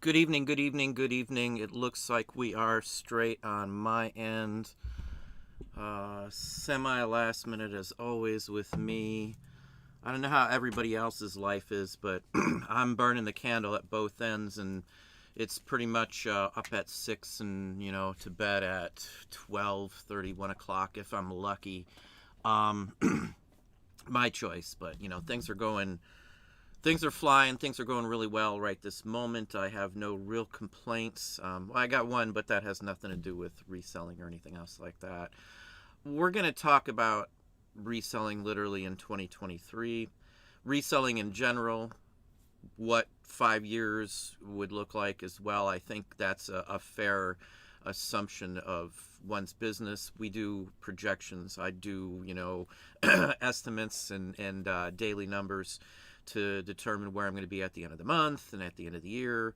Good evening, good evening, good evening. It looks like we are straight on my end. Semi last minute as always with me. I don't know how everybody else's life is, but I'm burning the candle at both ends, and it's pretty much up at 6 and, to bed at 12:30, 1 o'clock if I'm lucky. Um, my choice, but, things are flying. Things are going really well right this moment. I have no real complaints. Well, I got one, but that has nothing to do with reselling or anything else like that. We're going to talk about reselling literally in 2023, reselling in general, what 5 years would look like as well. I think that's a fair assumption of one's business. We do projections. I do, estimates and daily numbers to determine where I'm going to be at the end of the month and at the end of the year.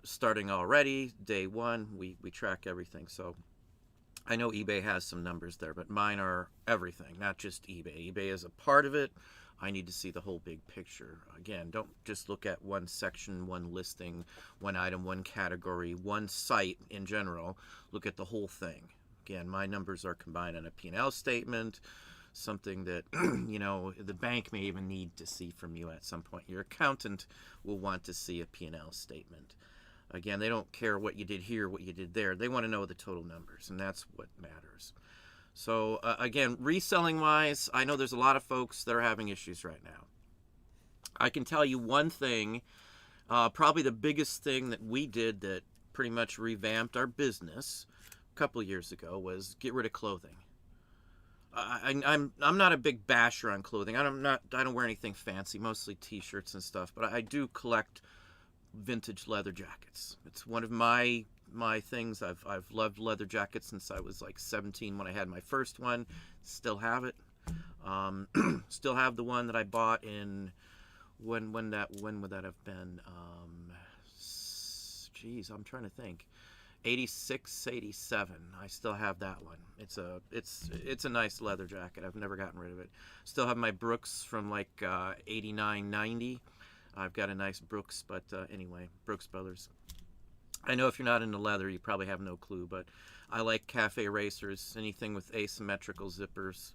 Starting already, day one, we track everything. So I know eBay has some numbers there, but mine are everything, not just eBay. eBay is a part of it. I need to see the whole big picture. Again, don't just look at one section, one listing, one item, one category, one site in general. Look at the whole thing. Again, my numbers are combined in a P&L statement, something that the bank may even need to see from you at some point. Your accountant will want to see a P&L statement. Again, they don't care what you did here, what you did there. They want to know the total numbers, and that's what matters. So again, reselling wise, I know there's a lot of folks that are having issues right now. I can tell you one thing, probably the biggest thing that we did that pretty much revamped our business a couple years ago was get rid of clothing. I'm not a big basher on clothing. I don't wear anything fancy, mostly t-shirts and stuff, but I do collect vintage leather jackets. It's one of my things. I've loved leather jackets since I was like 17 when I had my first one. Still have it. Still have the one that I bought in when would that have been? I'm trying to think. 86, 87. I still have that one. It's a nice leather jacket. I've never gotten rid of it. Still have my Brooks from like 89, 90. I've got a nice Brooks, but anyway, Brooks Brothers. I know if you're not into leather, you probably have no clue, but I like cafe racers, anything with asymmetrical zippers,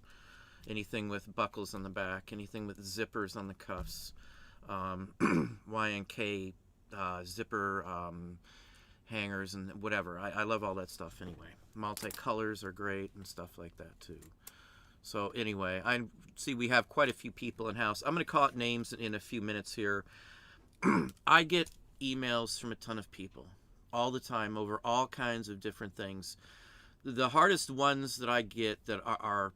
anything with buckles on the back, anything with zippers on the cuffs, Y&K zipper hangers and whatever. I love all that stuff anyway. Multicolors are great and stuff like that too. So anyway, I see we have quite a few people in house. I'm going to call it names in a few minutes here. I get emails from a ton of people all the time over all kinds of different things. The hardest ones that I get that are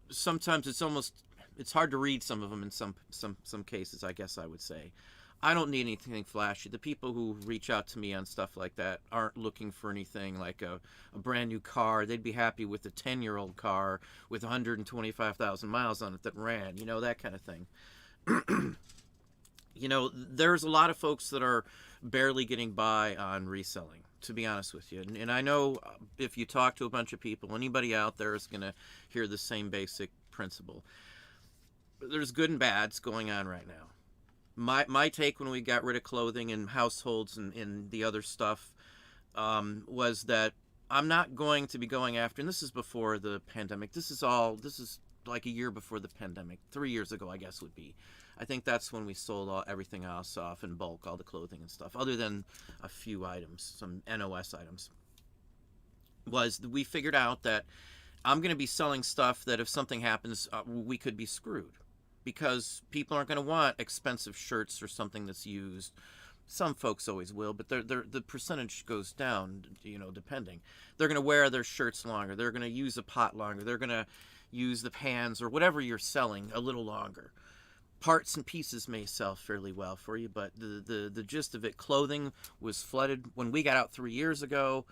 sometimes it's hard to read some of them in some cases, I guess I would say. I don't need anything flashy. The people who reach out to me on stuff like that aren't looking for anything like a brand new car. They'd be happy with a 10-year-old car with 125,000 miles on it that ran, that kind of thing. There's a lot of folks that are barely getting by on reselling, to be honest with you. And I know if you talk to a bunch of people, anybody out there is going to hear the same basic principle. There's good and bads going on right now. My take when we got rid of clothing and households and the other stuff was that I'm not going to be going after, and this is before the pandemic. This is like a year before the pandemic. 3 years ago, I guess would be. I think that's when we sold everything else off in bulk, all the clothing and stuff, other than a few items, some NOS items. We figured out that I'm going to be selling stuff that if something happens, we could be screwed. Because people aren't going to want expensive shirts or something that's used. Some folks always will, but the percentage goes down, depending. They're going to wear their shirts longer. They're going to use a pot longer. They're going to use the pans or whatever you're selling a little longer. Parts and pieces may sell fairly well for you, but the gist of it, clothing was flooded. When we got out 3 years ago,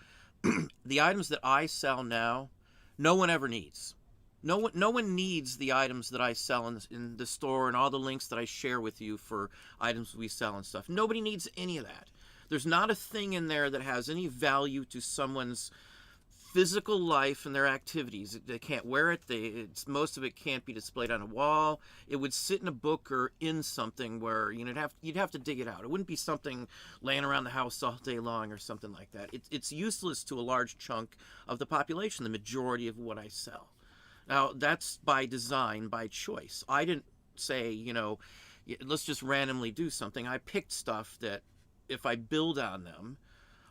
the items that I sell now, no one ever needs. No one needs the items that I sell in the store and all the links that I share with you for items we sell and stuff. Nobody needs any of that. There's not a thing in there that has any value to someone's physical life and their activities. They can't wear it. Most of it can't be displayed on a wall. It would sit in a book or in something where you'd have to dig it out. It wouldn't be something laying around the house all day long or something like that. It's useless to a large chunk of the population, the majority of what I sell. Now, that's by design, by choice. I didn't say, let's just randomly do something. I picked stuff that if I build on them,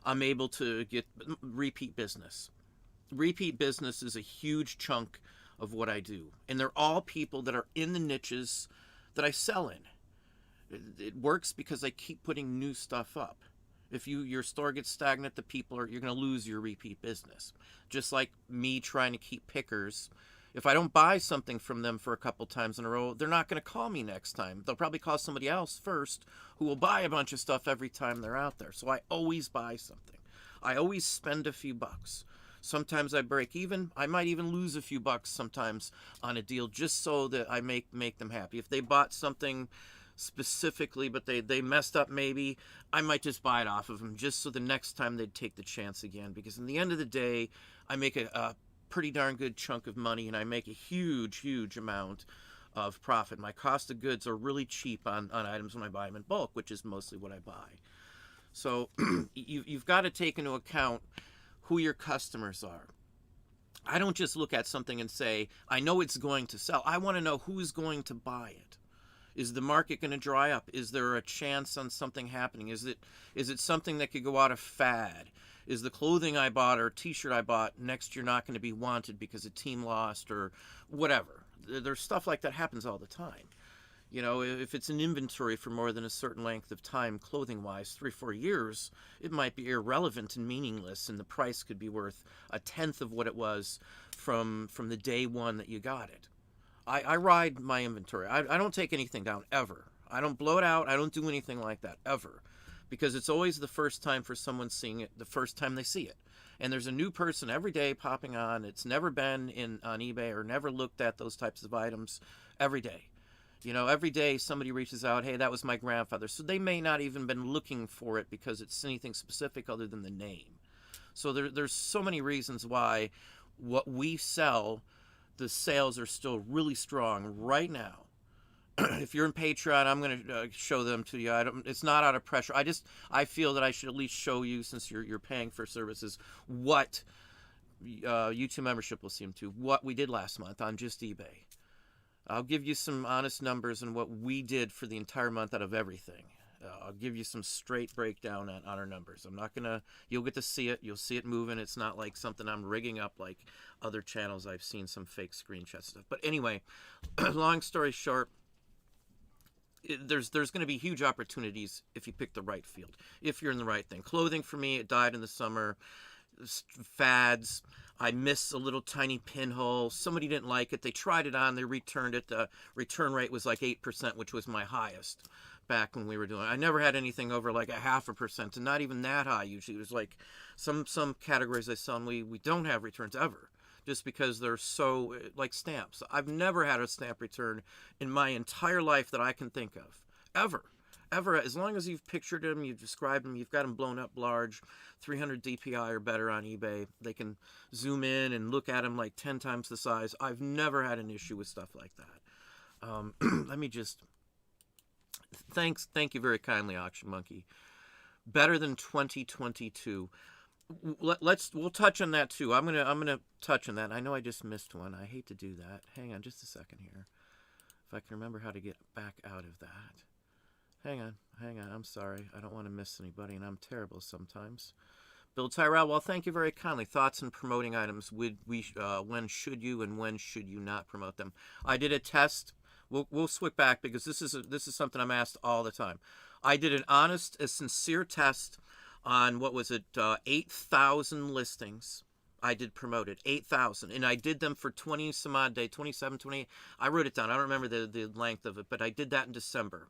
I'm able to get repeat business. Repeat business is a huge chunk of what I do. And they're all people that are in the niches that I sell in. It works because I keep putting new stuff up. If your store gets stagnant, you're going to lose your repeat business. Just like me trying to keep pickers. If I don't buy something from them for a couple times in a row, they're not going to call me next time. They'll probably call somebody else first who will buy a bunch of stuff every time they're out there. So I always buy something. I always spend a few bucks. Sometimes I break even. I might even lose a few bucks sometimes on a deal just so that I make them happy. If they bought something specifically but they messed up maybe, I might just buy it off of them just so the next time they'd take the chance again. Because in the end of the day, I make a pretty darn good chunk of money and I make a huge amount of profit. My cost of goods are really cheap on items when I buy them in bulk, which is mostly what I buy. So you've got to take into account who your customers are. I don't just look at something and say, I know it's going to sell. I want to know who's going to buy it. Is the market going to dry up? Is there a chance on something happening? Is it something that could go out of fad? Is the clothing I bought or t-shirt I bought next year not going to be wanted because a team lost or whatever? There's stuff like that happens all the time. If it's an inventory for more than a certain length of time, clothing-wise, 3-4 years, it might be irrelevant and meaningless, and the price could be worth a tenth of what it was from the day one that you got it. I ride my inventory. I don't take anything down, ever. I don't blow it out. I don't do anything like that, ever. Because it's always the first time for someone seeing it, the first time they see it. And there's a new person every day popping on. It's never been on eBay or never looked at those types of items every day. Every day somebody reaches out, hey, that was my grandfather. So they may not even been looking for it because it's anything specific other than the name. So there's so many reasons why what we sell, the sales are still really strong right now. If you're in Patreon, I'm going to show them to you. It's not out of pressure. I feel that I should at least show you, since you're paying for services, what YouTube membership will see them to, what we did last month on just eBay. I'll give you some honest numbers on what we did for the entire month out of everything. I'll give you some straight breakdown on our numbers. I'm not going to, you'll get to see it. You'll see it moving. It's not like something I'm rigging up like other channels. I've seen some fake screenshots stuff. But anyway, long story short, there's going to be huge opportunities if you pick the right field, if you're in the right thing. Clothing, for me, it died in the summer. Fads. I missed a little tiny pinhole. Somebody didn't like it. They tried it on. They returned it. The return rate was like 8%, which was my highest back when we were doing it. I never had anything over like 0.5%, and not even that high. Usually it was like some categories I sell, and we don't have returns ever, just because they're so, like stamps. I've never had a stamp return in my entire life that I can think of. Ever. As long as you've pictured them, you've described them, you've got them blown up large, 300 DPI or better on eBay. They can zoom in and look at them like 10 times the size. I've never had an issue with stuff like that. Let me just... Thank you very kindly, Auction Monkey. Better than 2022. We'll touch on that too. I'm gonna touch on that. I know I just missed one. I hate to do that. Hang on just a second here. If I can remember how to get back out of that. Hang on. I'm sorry. I don't want to miss anybody, and I'm terrible sometimes. Bill Tyrell, well, thank you very kindly. Thoughts on promoting items. When should you and when should you not promote them? I did a test. We'll switch back because this is something I'm asked all the time. I did an honest, a sincere test on, 8,000 listings. I did promote it, 8,000, and I did them for 20 some odd day, 27, 28. I wrote it down. I don't remember the length of it, but I did that in December.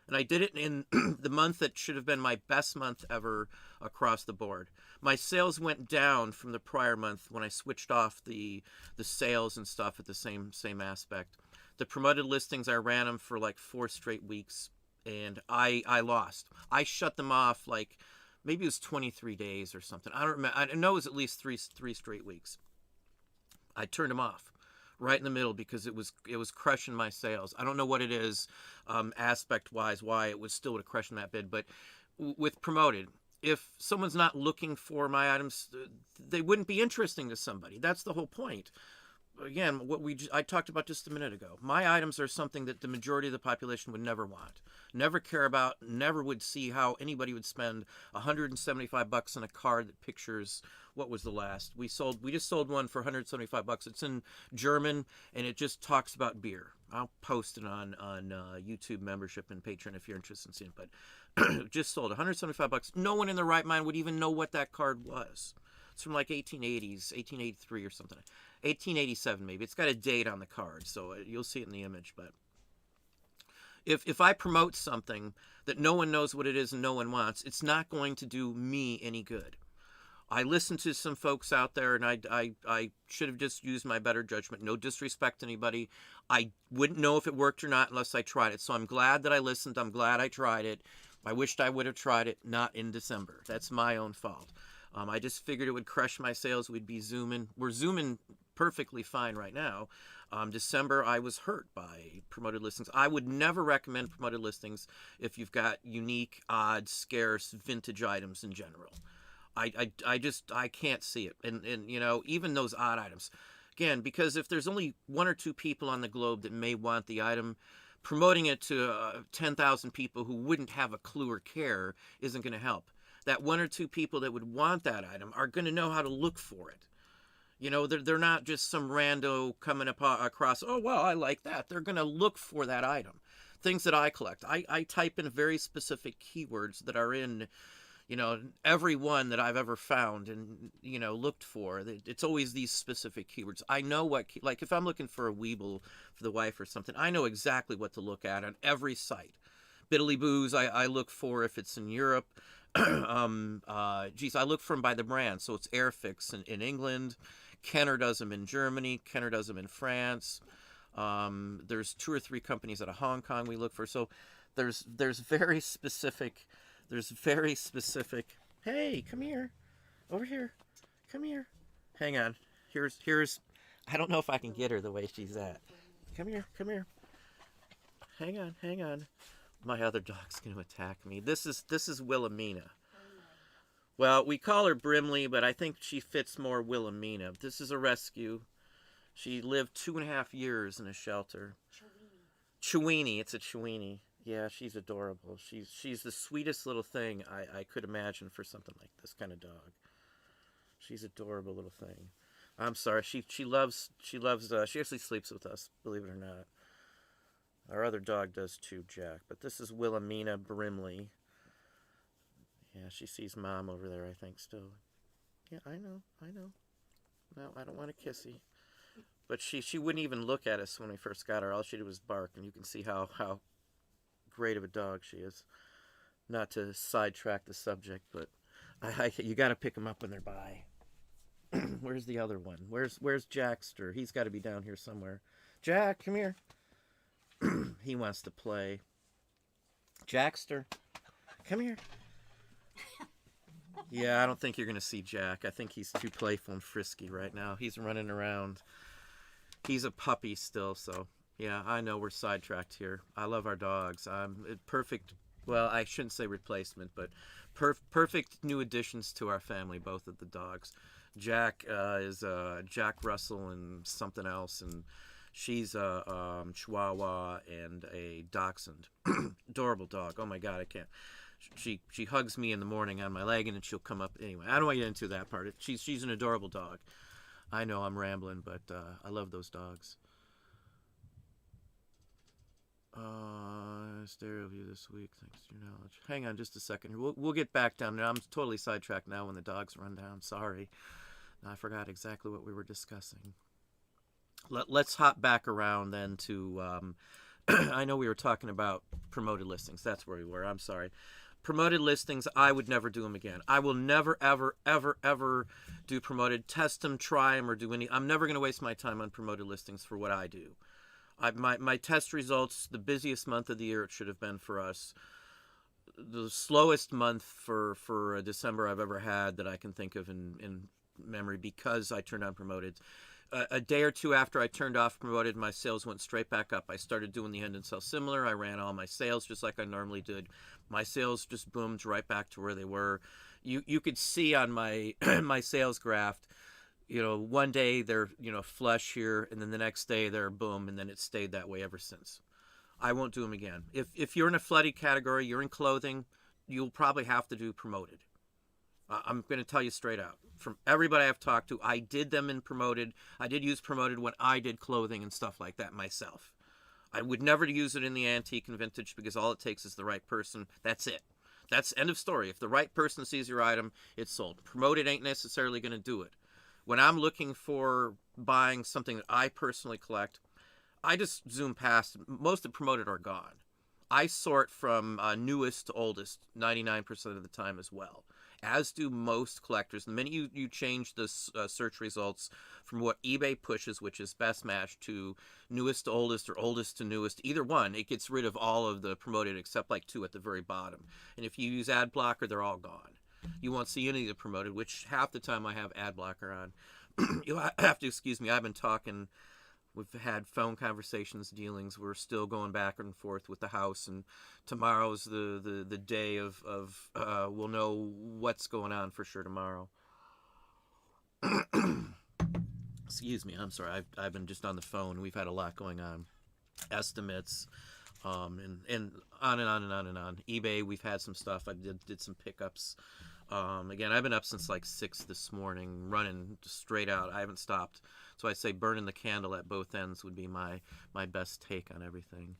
And I did it in the month that should have been my best month ever across the board. My sales went down from the prior month when I switched off the sales and stuff at the same aspect. The promoted listings, I ran them for like 4 straight weeks, and I lost. I shut them off like maybe it was 23 days or something. I don't remember. I know it was at least three straight weeks. I turned them off right in the middle because it was crushing my sales. I don't know what it is, aspect wise, why it was still crushing that bid, but with promoted, if someone's not looking for my items, they wouldn't be interesting to somebody. That's the whole point. Again, I talked about just a minute ago. My items are something that the majority of the population would never want, never care about, never would see how anybody would spend $175 on a card that pictures. What was the last we just sold one for $175. It's in German and it just talks about beer. I'll post it on YouTube membership and Patreon if you're interested in seeing it. But just sold $175. No one in their right mind would even know what that card was. It's from like 1880s, 1883 or something. 1887 maybe. It's got a date on the card, so you'll see it in the image. But if I promote something that no one knows what it is and no one wants, it's not going to do me any good. I listened to some folks out there, and I should have just used my better judgment. No disrespect to anybody. I wouldn't know if it worked or not unless I tried it. So I'm glad that I listened. I'm glad I tried it. I wished I would have tried it not in December. That's my own fault. I just figured it would crush my sales. We'd be zooming. We're zooming perfectly fine right now. December, I was hurt by promoted listings. I would never recommend promoted listings if you've got unique, odd, scarce, vintage items in general. I can't see it. And you know, even those odd items. Again, because if there's only one or two people on the globe that may want the item, promoting it to 10,000 people who wouldn't have a clue or care isn't going to help. That one or two people that would want that item are going to know how to look for it. You know, they're not just some rando coming across, oh, well, I like that. They're going to look for that item. Things that I collect. I type in very specific keywords that are in, you know, every one that I've ever found and, you know, looked for. It's always these specific keywords. I know what, like if I'm looking for a Weeble for the wife or something, I know exactly what to look at on every site. Biddly Boos, I look for if it's in Europe. I look for them by the brand. So it's Airfix in England. Kenner does them in Germany. Kenner does them in France. There's 2 or 3 companies out of Hong Kong we look for. So there's very specific. Hey, come here, over here, come here. Hang on. Here's. I don't know if I can get her the way she's at. Come here. Hang on. My other dog's going to attack me. This is Wilhelmina. Well, we call her Brimley, but I think she fits more Wilhelmina. This is a rescue. She lived 2.5 years in a shelter. Chewini. It's a Chewini. Yeah, she's adorable. She's the sweetest little thing I could imagine for something like this kind of dog. She's an adorable little thing. I'm sorry. She actually sleeps with us, believe it or not. Our other dog does too, Jack. But this is Wilhelmina Brimley. Yeah, she sees Mom over there, I think, still. Yeah, I know. No, I don't want a kissy. But she wouldn't even look at us when we first got her. All she did was bark, and you can see how great of a dog she is. Not to sidetrack the subject, but you got to pick them up when they're by. Where's the other one? Where's Jackster? He's got to be down here somewhere. Jack, come here. He wants to play. Jackster, come here. Yeah, I don't think you're going to see Jack. I think he's too playful and frisky right now. He's running around. He's a puppy still, so yeah, I know we're sidetracked here. I love our dogs. Perfect, well, I shouldn't say replacement, but perfect new additions to our family, both of the dogs. Jack is Jack Russell and something else, and she's a Chihuahua and a Dachshund. Adorable dog. Oh my God, I can't. She hugs me in the morning on my leg, and then she'll come up. Anyway, I don't want to get into that part. She's an adorable dog. I know I'm rambling, but I love those dogs. Stereo view this week, thanks to your knowledge. Hang on just a second. We'll get back down there. I'm totally sidetracked now when the dogs run down. Sorry. I forgot exactly what we were discussing. Let's hop back around then to... I know we were talking about promoted listings. That's where we were. I'm sorry. Promoted listings, I would never do them again. I will never, ever, ever, ever do promoted. Test them, try them, or do any... I'm never going to waste my time on promoted listings for what I do. My test results, the busiest month of the year it should have been for us. the slowest month for December I've ever had that I can think of in memory, because I turned on promoted. A day or two after I turned off promoted, my sales went straight back up. I started doing the end and sell similar. I ran all my sales just like I normally did. My sales just boomed right back to where they were. You could see on my my sales graph, one day they're, flush here, and then the next day they're boom, and then it stayed that way ever since. I won't do them again. If you're in a flooded category, you're in clothing, you'll probably have to do promoted. I'm going to tell you straight out. From everybody I've talked to, I did them in promoted. I did use promoted when I did clothing and stuff like that myself. I would never use it in the antique and vintage, because all it takes is the right person. That's it. That's end of story. If the right person sees your item, it's sold. Promoted ain't necessarily going to do it. When I'm looking for buying something that I personally collect, I just zoom past. Most of the promoted are gone. I sort from newest to oldest 99% of the time as well, as do most collectors. The minute you change the search results from what eBay pushes, which is best match, to newest to oldest or oldest to newest, either one, it gets rid of all of the promoted except like 2 at the very bottom. And if you use ad blocker, they're all gone. You won't see any of the promoted, which half the time I have ad blocker on. You'll have to excuse me. I've been talking. We've had phone conversations, dealings. We're still going back and forth with the house, and tomorrow's the day of we'll know what's going on for sure tomorrow. Excuse me, I'm sorry. I've been just on the phone. We've had a lot going on, estimates, and on and on and on and on. eBay, we've had some stuff. I did some pickups. Again, I've been up since like 6 this morning, running straight out. I haven't stopped. So I say burning the candle at both ends would be my best take on everything.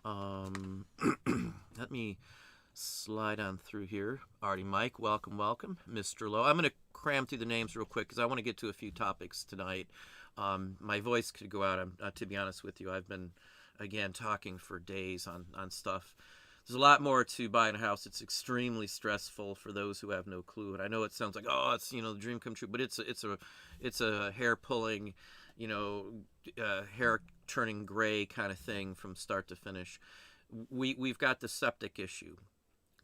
Let me slide on through here. Artie Mike, welcome, welcome. Mr. Lowe. I'm going to cram through the names real quick because I want to get to a few topics tonight. My voice could go out. To be honest with you, I've been, again, talking for days on stuff. There's a lot more to buying a house. It's extremely stressful for those who have no clue. And I know it sounds like, oh, it's, the dream come true, but it's a hair pulling, hair turning gray kind of thing from start to finish. We've got the septic issue.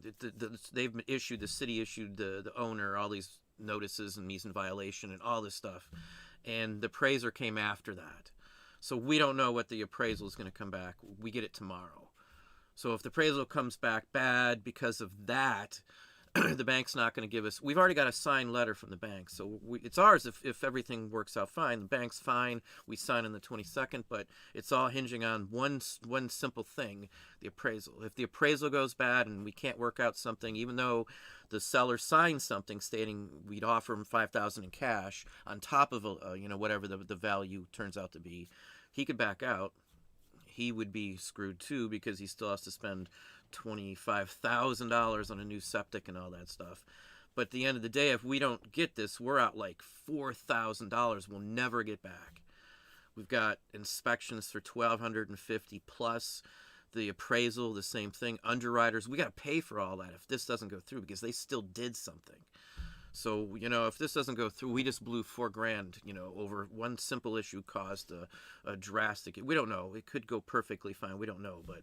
The city issued the owner all these notices, and he's in violation and all this stuff. And the appraiser came after that. So we don't know what the appraisal is going to come back. We get it tomorrow. So if the appraisal comes back bad because of that, the bank's not going to give us. We've already got a signed letter from the bank, so it's ours if everything works out fine. The bank's fine. We sign on the 22nd, but it's all hinging on one simple thing: the appraisal. If the appraisal goes bad and we can't work out something, even though the seller signed something stating we'd offer him $5,000 in cash on top of whatever the value turns out to be, he could back out. He would be screwed too, because he still has to spend $25,000 on a new septic and all that stuff. But at the end of the day, if we don't get this, we're out like $4,000 we'll never get back. We've got inspections for $1,250 plus the appraisal, the same thing. Underwriters, we got to pay for all that if this doesn't go through, because they still did something. So, if this doesn't go through, we just blew $4,000, over one simple issue caused a drastic. We don't know. It could go perfectly fine. We don't know, but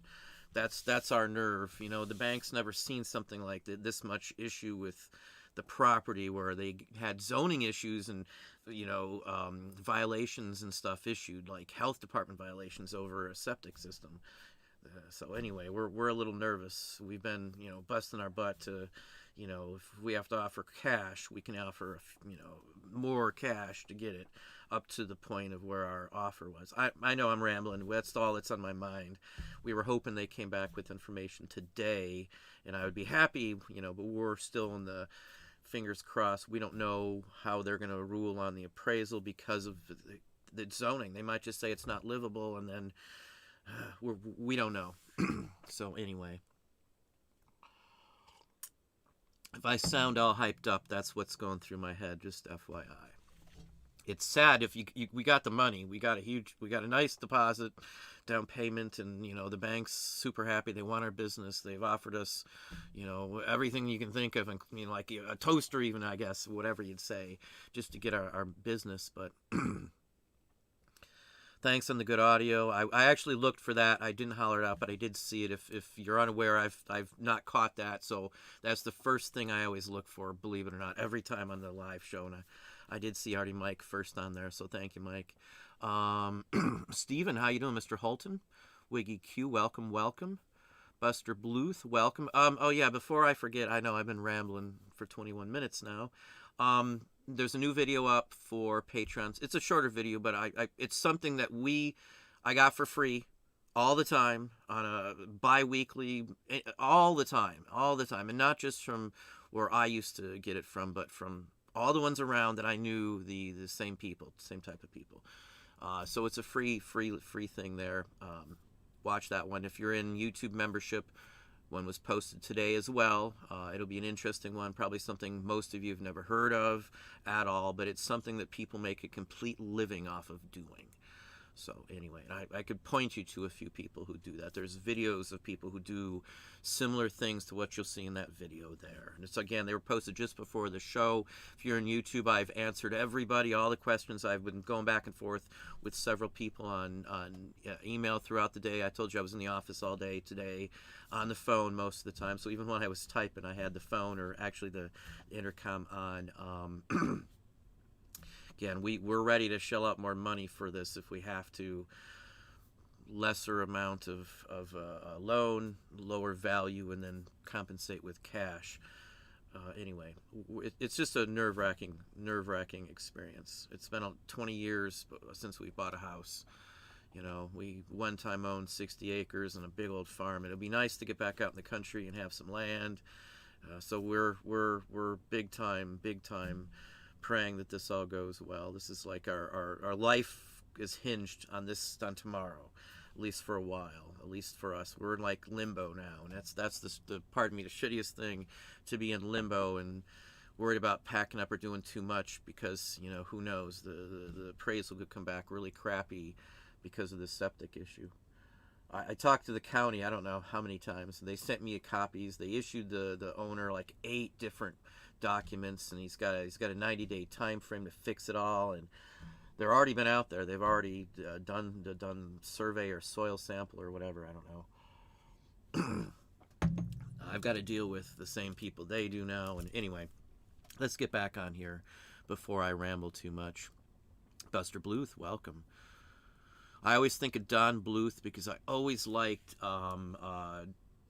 that's our nerve. The bank's never seen something like this much issue with the property, where they had zoning issues and, violations and stuff issued, like health department violations over a septic system. So anyway, we're a little nervous. We've been, busting our butt to, if we have to offer cash, we can offer, more cash to get it up to the point of where our offer was. I know I'm rambling. That's all that's on my mind. We were hoping they came back with information today, and I would be happy, but we're still in the fingers crossed. We don't know how they're going to rule on the appraisal because of the zoning. They might just say it's not livable, and then we don't know. So anyway, if I sound all hyped up, that's what's going through my head, just FYI. It's sad. If we got the money, we got a nice deposit, down payment, and the bank's super happy. They want our business. They've offered us, everything you can think of, and like a toaster, even, I guess, whatever you'd say, just to get our business. But Thanks on the good audio. I actually looked for that. I didn't holler it out, but I did see it. If you're unaware, I've not caught that. So that's the first thing I always look for, believe it or not, every time on the live show. And I did see Artie Mike first on there, so thank you, Mike. Steven, how you doing, Mr. Holton? Wiggy Q, welcome, welcome. Buster Bluth, welcome. Oh yeah, before I forget, I know I've been rambling for 21 minutes now. There's a new video up for patrons. It's a shorter video, but it's something that I got for free all the time on a bi-weekly, all the time, and not just from where I used to get it from, but from all the ones around that I knew the same people, same type of people. So it's a free thing there. Watch that one. If you're in YouTube membership, one was posted today as well. It'll be an interesting one, probably something most of you have never heard of at all, but it's something that people make a complete living off of doing. So anyway, I could point you to a few people who do that. There's videos of people who do similar things to what you'll see in that video there. And it's, again, they were posted just before the show. If you're on YouTube, I've answered everybody, all the questions. I've been going back and forth with several people on email throughout the day. I told you I was in the office all day today, on the phone most of the time. So even when I was typing, I had the phone, or actually the intercom on. Again, we're ready to shell out more money for this if we have to. Lesser amount of a loan, lower value, and then compensate with cash. Anyway, it's just a nerve-wracking experience. It's been 20 years since we bought a house. You know, we one time owned 60 acres and a big old farm. It'll be nice to get back out in the country and have some land. So we're big time praying that this all goes well. This is like our life is hinged on tomorrow, at least for a while, at least for us. We're in like limbo now, and that's the pardon me, the shittiest thing, to be in limbo and worried about packing up or doing too much, because, you know, who knows, the appraisal could come back really crappy because of the septic issue. I talked to the county, I don't know how many times, and they sent me copies. They issued the owner like 8 different documents, and he's got a 90-day time frame to fix it all, and they're already been out there. They've already done survey or soil sample or whatever, I don't know. I've got to deal with the same people they do now. And anyway, let's get back on here before I ramble too much. Buster Bluth, welcome. I always think of Don Bluth because I always liked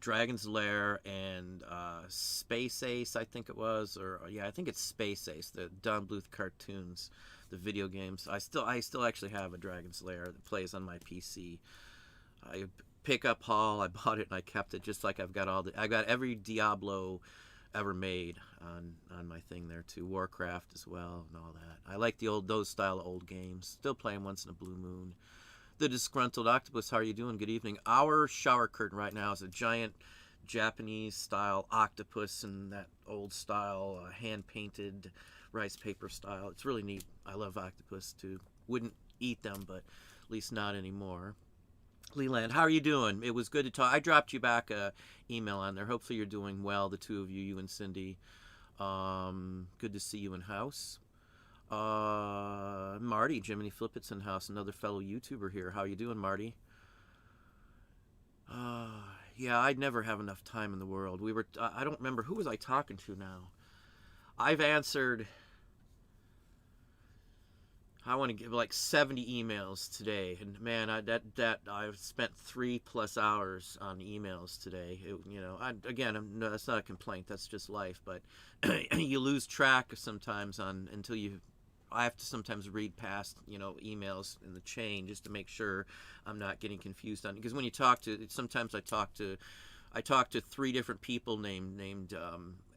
Dragon's Lair and Space Ace, I think it was, or yeah, I think it's Space Ace, the Don Bluth cartoons, the video games. I still actually have a Dragon's Lair that plays on my PC. I pick up haul, I bought it and I kept it, just like I got every Diablo ever made on my thing there too, Warcraft as well and all that. I like those style of old games. Still play them once in a blue moon. The Disgruntled Octopus, how are you doing? Good evening. Our shower curtain right now is a giant Japanese-style octopus in that old-style, hand-painted rice paper style. It's really neat. I love octopus, too. Wouldn't eat them, but at least not anymore. Leland, how are you doing? It was good to talk. I dropped you back a email on there. Hopefully you're doing well, the two of you, you and Cindy. Good to see you in house. Marty, Jiminy Flippets in house, another fellow YouTuber here. How you doing, Marty? Yeah, I'd never have enough time in the world. I don't remember, who was I talking to now? I've answered, I want to give like 70 emails today, and man, I've spent 3+ hours on emails today. That's not a complaint. That's just life. But you lose track sometimes I have to sometimes read past, emails in the chain just to make sure I'm not getting confused on it. Because when you sometimes I talk to 3 different people named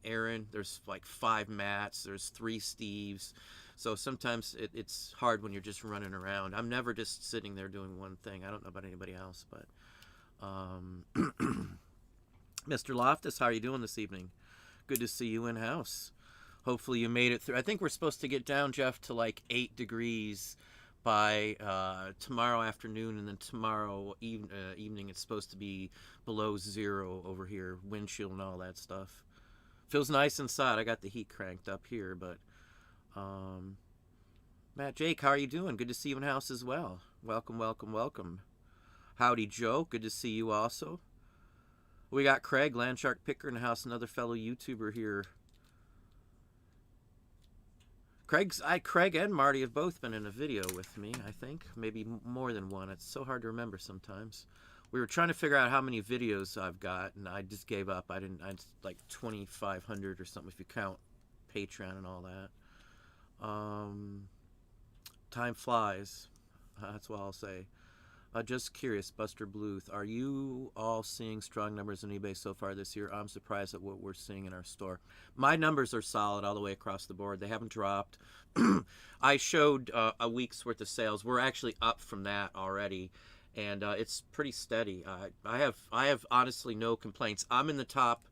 Aaron. There's like 5 Matts. There's 3 Steves. So sometimes it's hard when you're just running around. I'm never just sitting there doing one thing. I don't know about anybody else, but Mr. Loftus, how are you doing this evening? Good to see you in house. Hopefully you made it through. I think we're supposed to get down, Jeff, to like 8 degrees by tomorrow afternoon, and then tomorrow evening it's supposed to be below 0 over here, wind chill and all that stuff. Feels nice inside. I got the heat cranked up here, but Matt Jake, how are you doing? Good to see you in house as well. Welcome, welcome, welcome. Howdy Joe, good to see you also. We got Craig, Landshark Picker in the house, another fellow YouTuber here. Craig and Marty have both been in a video with me, I think. Maybe more than one. It's so hard to remember sometimes. We were trying to figure out how many videos I've got, and I just gave up. I like 2,500 or something if you count Patreon and all that. Time flies. That's what I'll say. Just curious, Buster Bluth, are you all seeing strong numbers on eBay so far this year? I'm surprised at what we're seeing in our store. My numbers are solid all the way across the board. They haven't dropped. I showed a week's worth of sales. We're actually up from that already, and it's pretty steady. I have honestly no complaints. I'm in the top,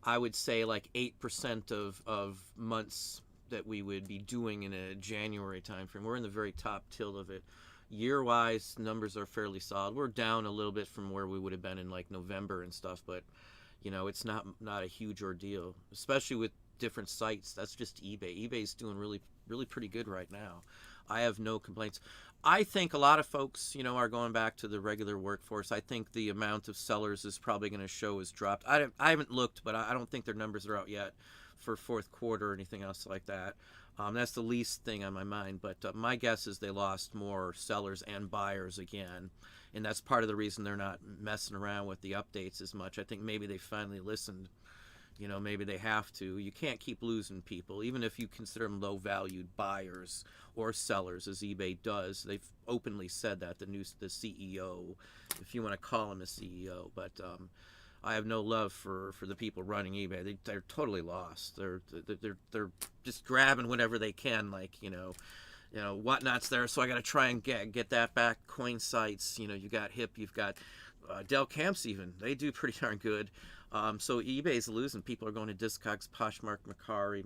I would say, like 8% of months that we would be doing in a January timeframe. We're in the very top tilt of it. Year-wise, numbers are fairly solid. We're down a little bit from where we would have been in like November and stuff, but it's not a huge ordeal, especially with different sites. That's just eBay. eBay's doing really pretty good right now. I have no complaints. I think a lot of folks, are going back to the regular workforce. I think the amount of sellers is probably going to show has dropped. I haven't looked, but I don't think their numbers are out yet for fourth quarter or anything else like that. That's the least thing on my mind, but my guess is they lost more sellers and buyers again, and that's part of the reason they're not messing around with the updates as much. I think maybe they finally listened. Maybe they have to. You can't keep losing people, even if you consider them low-valued buyers or sellers, as eBay does. They've openly said that, the CEO, if you want to call him a CEO, but I have no love for the people running eBay. They're totally lost. They're just grabbing whatever they can, like whatnot's there. So I got to try and get that back. Coin sites, you got Hip, you've got Del Camps even. They do pretty darn good. So eBay's losing. People are going to Discogs, Poshmark, Macari,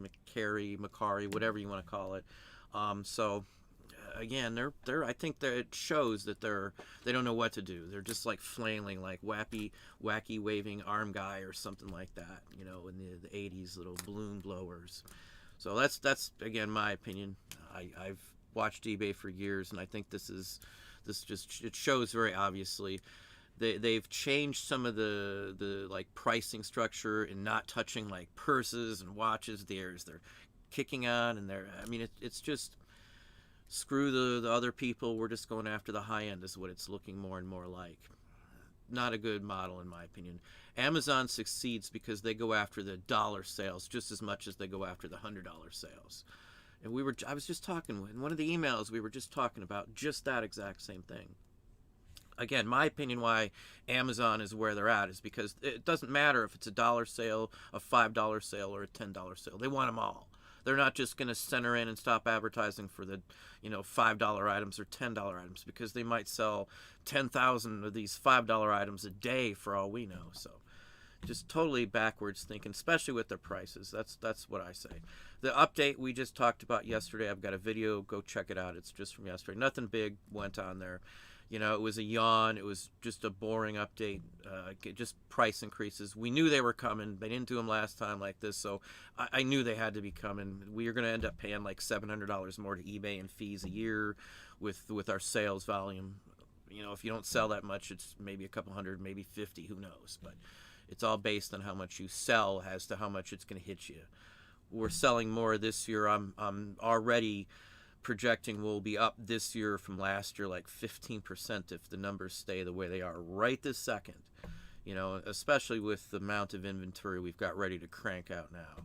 whatever you want to call it. So again, I think that it shows that they don't know what to do. They're just like flailing, like wacky waving arm guy or something like that. In the 80s, little balloon blowers. So that's again my opinion. I've watched eBay for years, and I think it shows very obviously. They've changed some of the like pricing structure and not touching like purses and watches. They're kicking on, and it's just screw the other people. We're just going after the high end is what it's looking more and more like. Not a good model in my opinion. Amazon succeeds because they go after the dollar sales just as much as they go after the $100 sales. And I was just talking in one of the emails, we were just talking about just that exact same thing. Again, my opinion why Amazon is where they're at is because it doesn't matter if it's a dollar sale, a $5 sale, or a $10 sale. They want them all. They're not just going to center in and stop advertising for the, $5 items or $10 items, because they might sell 10,000 of these $5 items a day for all we know. So just totally backwards thinking, especially with their prices. That's what I say. The update we just talked about yesterday, I've got a video. Go check it out. It's just from yesterday. Nothing big went on there. It was a yawn. It was just a boring update, just price increases. We knew they were coming. They didn't do them last time like this, so I knew they had to be coming. We are going to end up paying like $700 more to eBay in fees a year with our sales volume. If you don't sell that much, it's maybe a couple hundred, maybe 50, who knows. But it's all based on how much you sell as to how much it's going to hit you. We're selling more this year. I'm already projecting we'll be up this year from last year like 15% if the numbers stay the way they are right this second. Especially with the amount of inventory we've got ready to crank out now.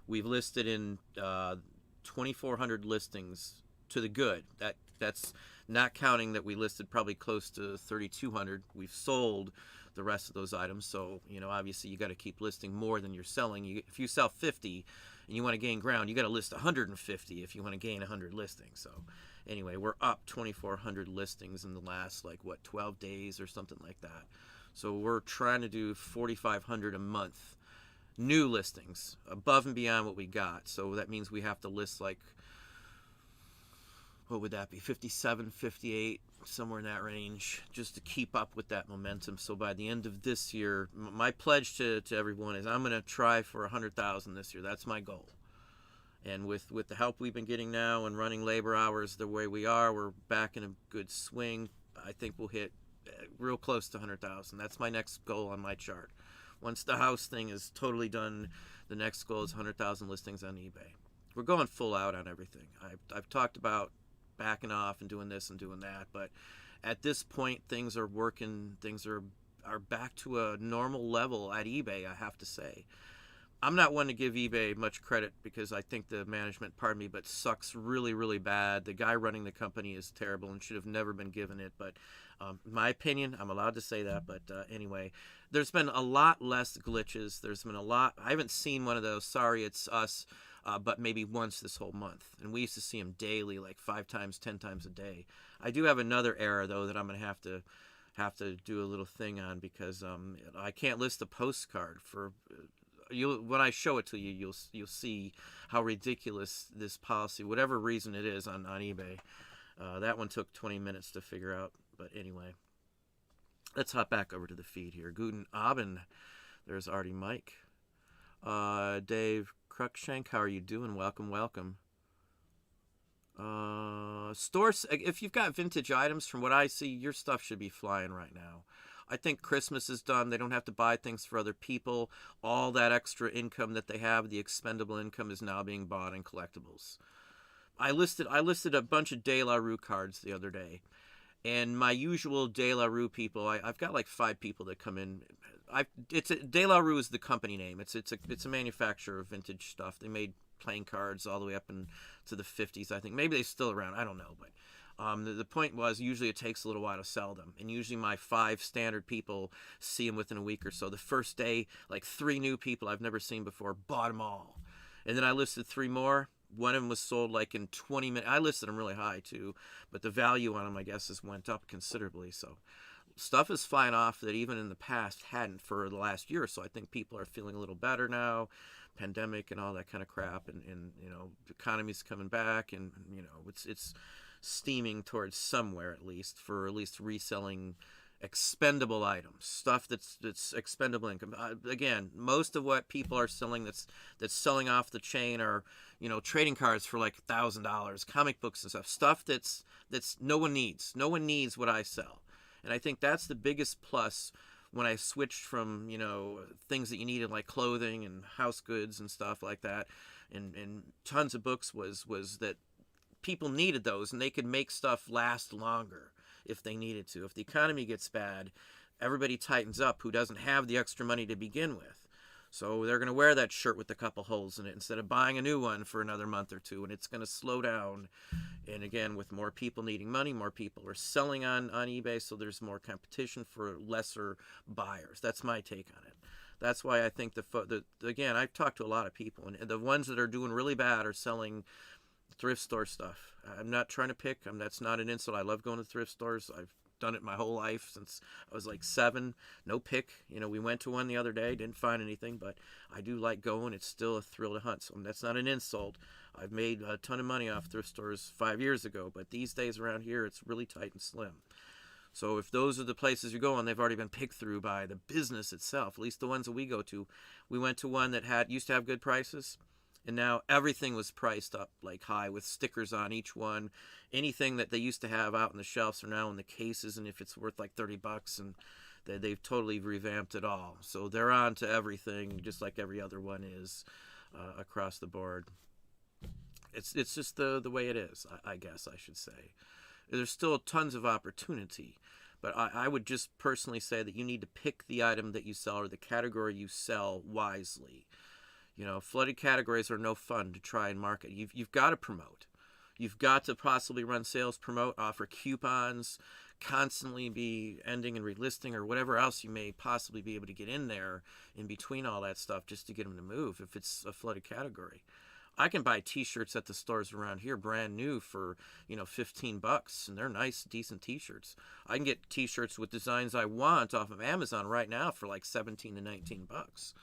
We've listed in 2,400 listings to the good. That's not counting that we listed probably close to 3,200. We've sold the rest of those items, so obviously you got to keep listing more than you're selling. If you sell 50 and you want to gain ground, you got to list 150 if you want to gain 100 listings. So anyway, we're up 2,400 listings in the last 12 days or something like that. So we're trying to do 4,500 a month new listings above and beyond what we got. So that means we have to list what would that be, 57, 58, somewhere in that range, just to keep up with that momentum. So by the end of this year, my pledge to everyone is I'm going to try for 100,000 this year. That's my goal. And with the help we've been getting now and running labor hours the way we are, we're back in a good swing. I think we'll hit real close to 100,000. That's my next goal on my chart. Once the house thing is totally done, the next goal is 100,000 listings on eBay. We're going full out on everything. I've talked about backing off and doing this and doing that, but at this point, things are working. Things are back to a normal level at eBay, I have to say. I'm not one to give eBay much credit because I think the management, pardon me, but sucks really, really bad. The guy running the company is terrible and should have never been given it. But in my opinion, I'm allowed to say that. But anyway, there's been a lot less glitches. There's been a lot. I haven't seen one of those. Sorry, it's us. But maybe once this whole month. And we used to see them daily, like 5 times, 10 times a day. I do have another error, though, that I'm going to have to do a little thing on because I can't list a postcard for... when I show it to you, you'll see how ridiculous this policy, whatever reason it is, on eBay. That one took 20 minutes to figure out. But anyway, let's hop back over to the feed here. Guten Abend. There's Artie Mike. Dave Cruikshank, how are you doing? Welcome, welcome. Stores, if you've got vintage items, from what I see, your stuff should be flying right now. I think Christmas is done. They don't have to buy things for other people. All that extra income that they have, the expendable income, is now being bought in collectibles. I listed a bunch of De La Rue cards the other day. And my usual De La Rue people, I've got like 5 people that come in. De La Rue is the company name. It's a manufacturer of vintage stuff. They made playing cards all the way up into the 50s, I think. Maybe they're still around. I don't know. But the point was, usually it takes a little while to sell them. And usually my 5 standard people see them within a week or so. The first day, like 3 new people I've never seen before bought them all. And then I listed 3 more. One of them was sold like in 20 minutes. I listed them really high too, but the value on them, I guess, has went up considerably. So stuff is flying off that even in the past hadn't for the last year or so. I think people are feeling a little better now, pandemic and all that kind of crap, and you know, the economy's coming back, and you know, it's steaming towards somewhere, at least reselling expendable items, stuff that's expendable income. Again, most of what people are selling that's selling off the chain are, you know, trading cards for like $1,000, comic books and stuff that's no one needs. No one needs what I sell. And I think that's the biggest plus when I switched from, you know, things that you needed like clothing and house goods and stuff like that, and tons of books, was that people needed those and they could make stuff last longer if they needed to. If the economy gets bad, everybody tightens up who doesn't have the extra money to begin with. So they're going to wear that shirt with a couple holes in it instead of buying a new one for another month or 2, and it's going to slow down. And again, with more people needing money, more people are selling on eBay, so there's more competition for lesser buyers. That's my take on it. That's why I think again, I've talked to a lot of people, and the ones that are doing really bad are selling thrift store stuff. I'm not trying to pick. That's not an insult. I love going to thrift stores. I've done it my whole life since I was like 7. No pick. You know, we went to one the other day, didn't find anything, but I do like going. It's still a thrill to hunt. So that's not an insult. I've made a ton of money off thrift stores 5 years ago, but these days around here, it's really tight and slim. So if those are the places you're going, they've already been picked through by the business itself, at least the ones that we go to. We went to one that used to have good prices, and now everything was priced up like high with stickers on each one. Anything that they used to have out on the shelves are now in the cases, and if it's worth like $30, and they've totally revamped it all. So they're on to everything, just like every other one is across the board. It's just the way it is, I guess I should say. There's still tons of opportunity, but I would just personally say that you need to pick the item that you sell or the category you sell wisely. You know, flooded categories are no fun to try and market. You've got to promote. You've got to possibly run sales, promote, offer coupons, constantly be ending and relisting or whatever else you may possibly be able to get in there in between all that stuff just to get them to move if it's a flooded category. I can buy t-shirts at the stores around here brand new for, you know, $15, and they're nice, decent t-shirts. I can get t-shirts with designs I want off of Amazon right now for like $17 to $19.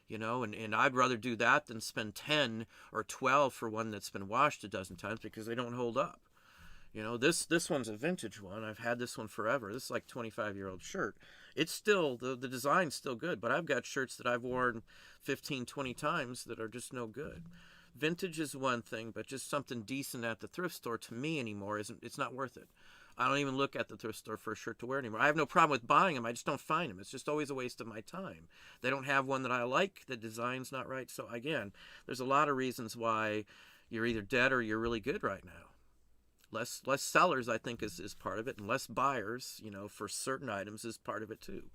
You know, and I'd rather do that than spend 10 or 12 for one that's been washed a dozen times because they don't hold up. You know, this one's a vintage one. I've had this one forever. This is like a 25-year-old shirt. It's still, the design's still good, but I've got shirts that I've worn 15, 20 times that are just no good. Vintage is one thing, but just something decent at the thrift store to me anymore it's not worth it. I don't even look at the thrift store for a shirt to wear anymore. I have no problem with buying them. I just don't find them. It's just always a waste of my time. They don't have one that I like. The design's not right. So again, there's a lot of reasons why you're either dead or you're really good right now. Less sellers, I think, is part of it, and less buyers, for certain items is part of it too.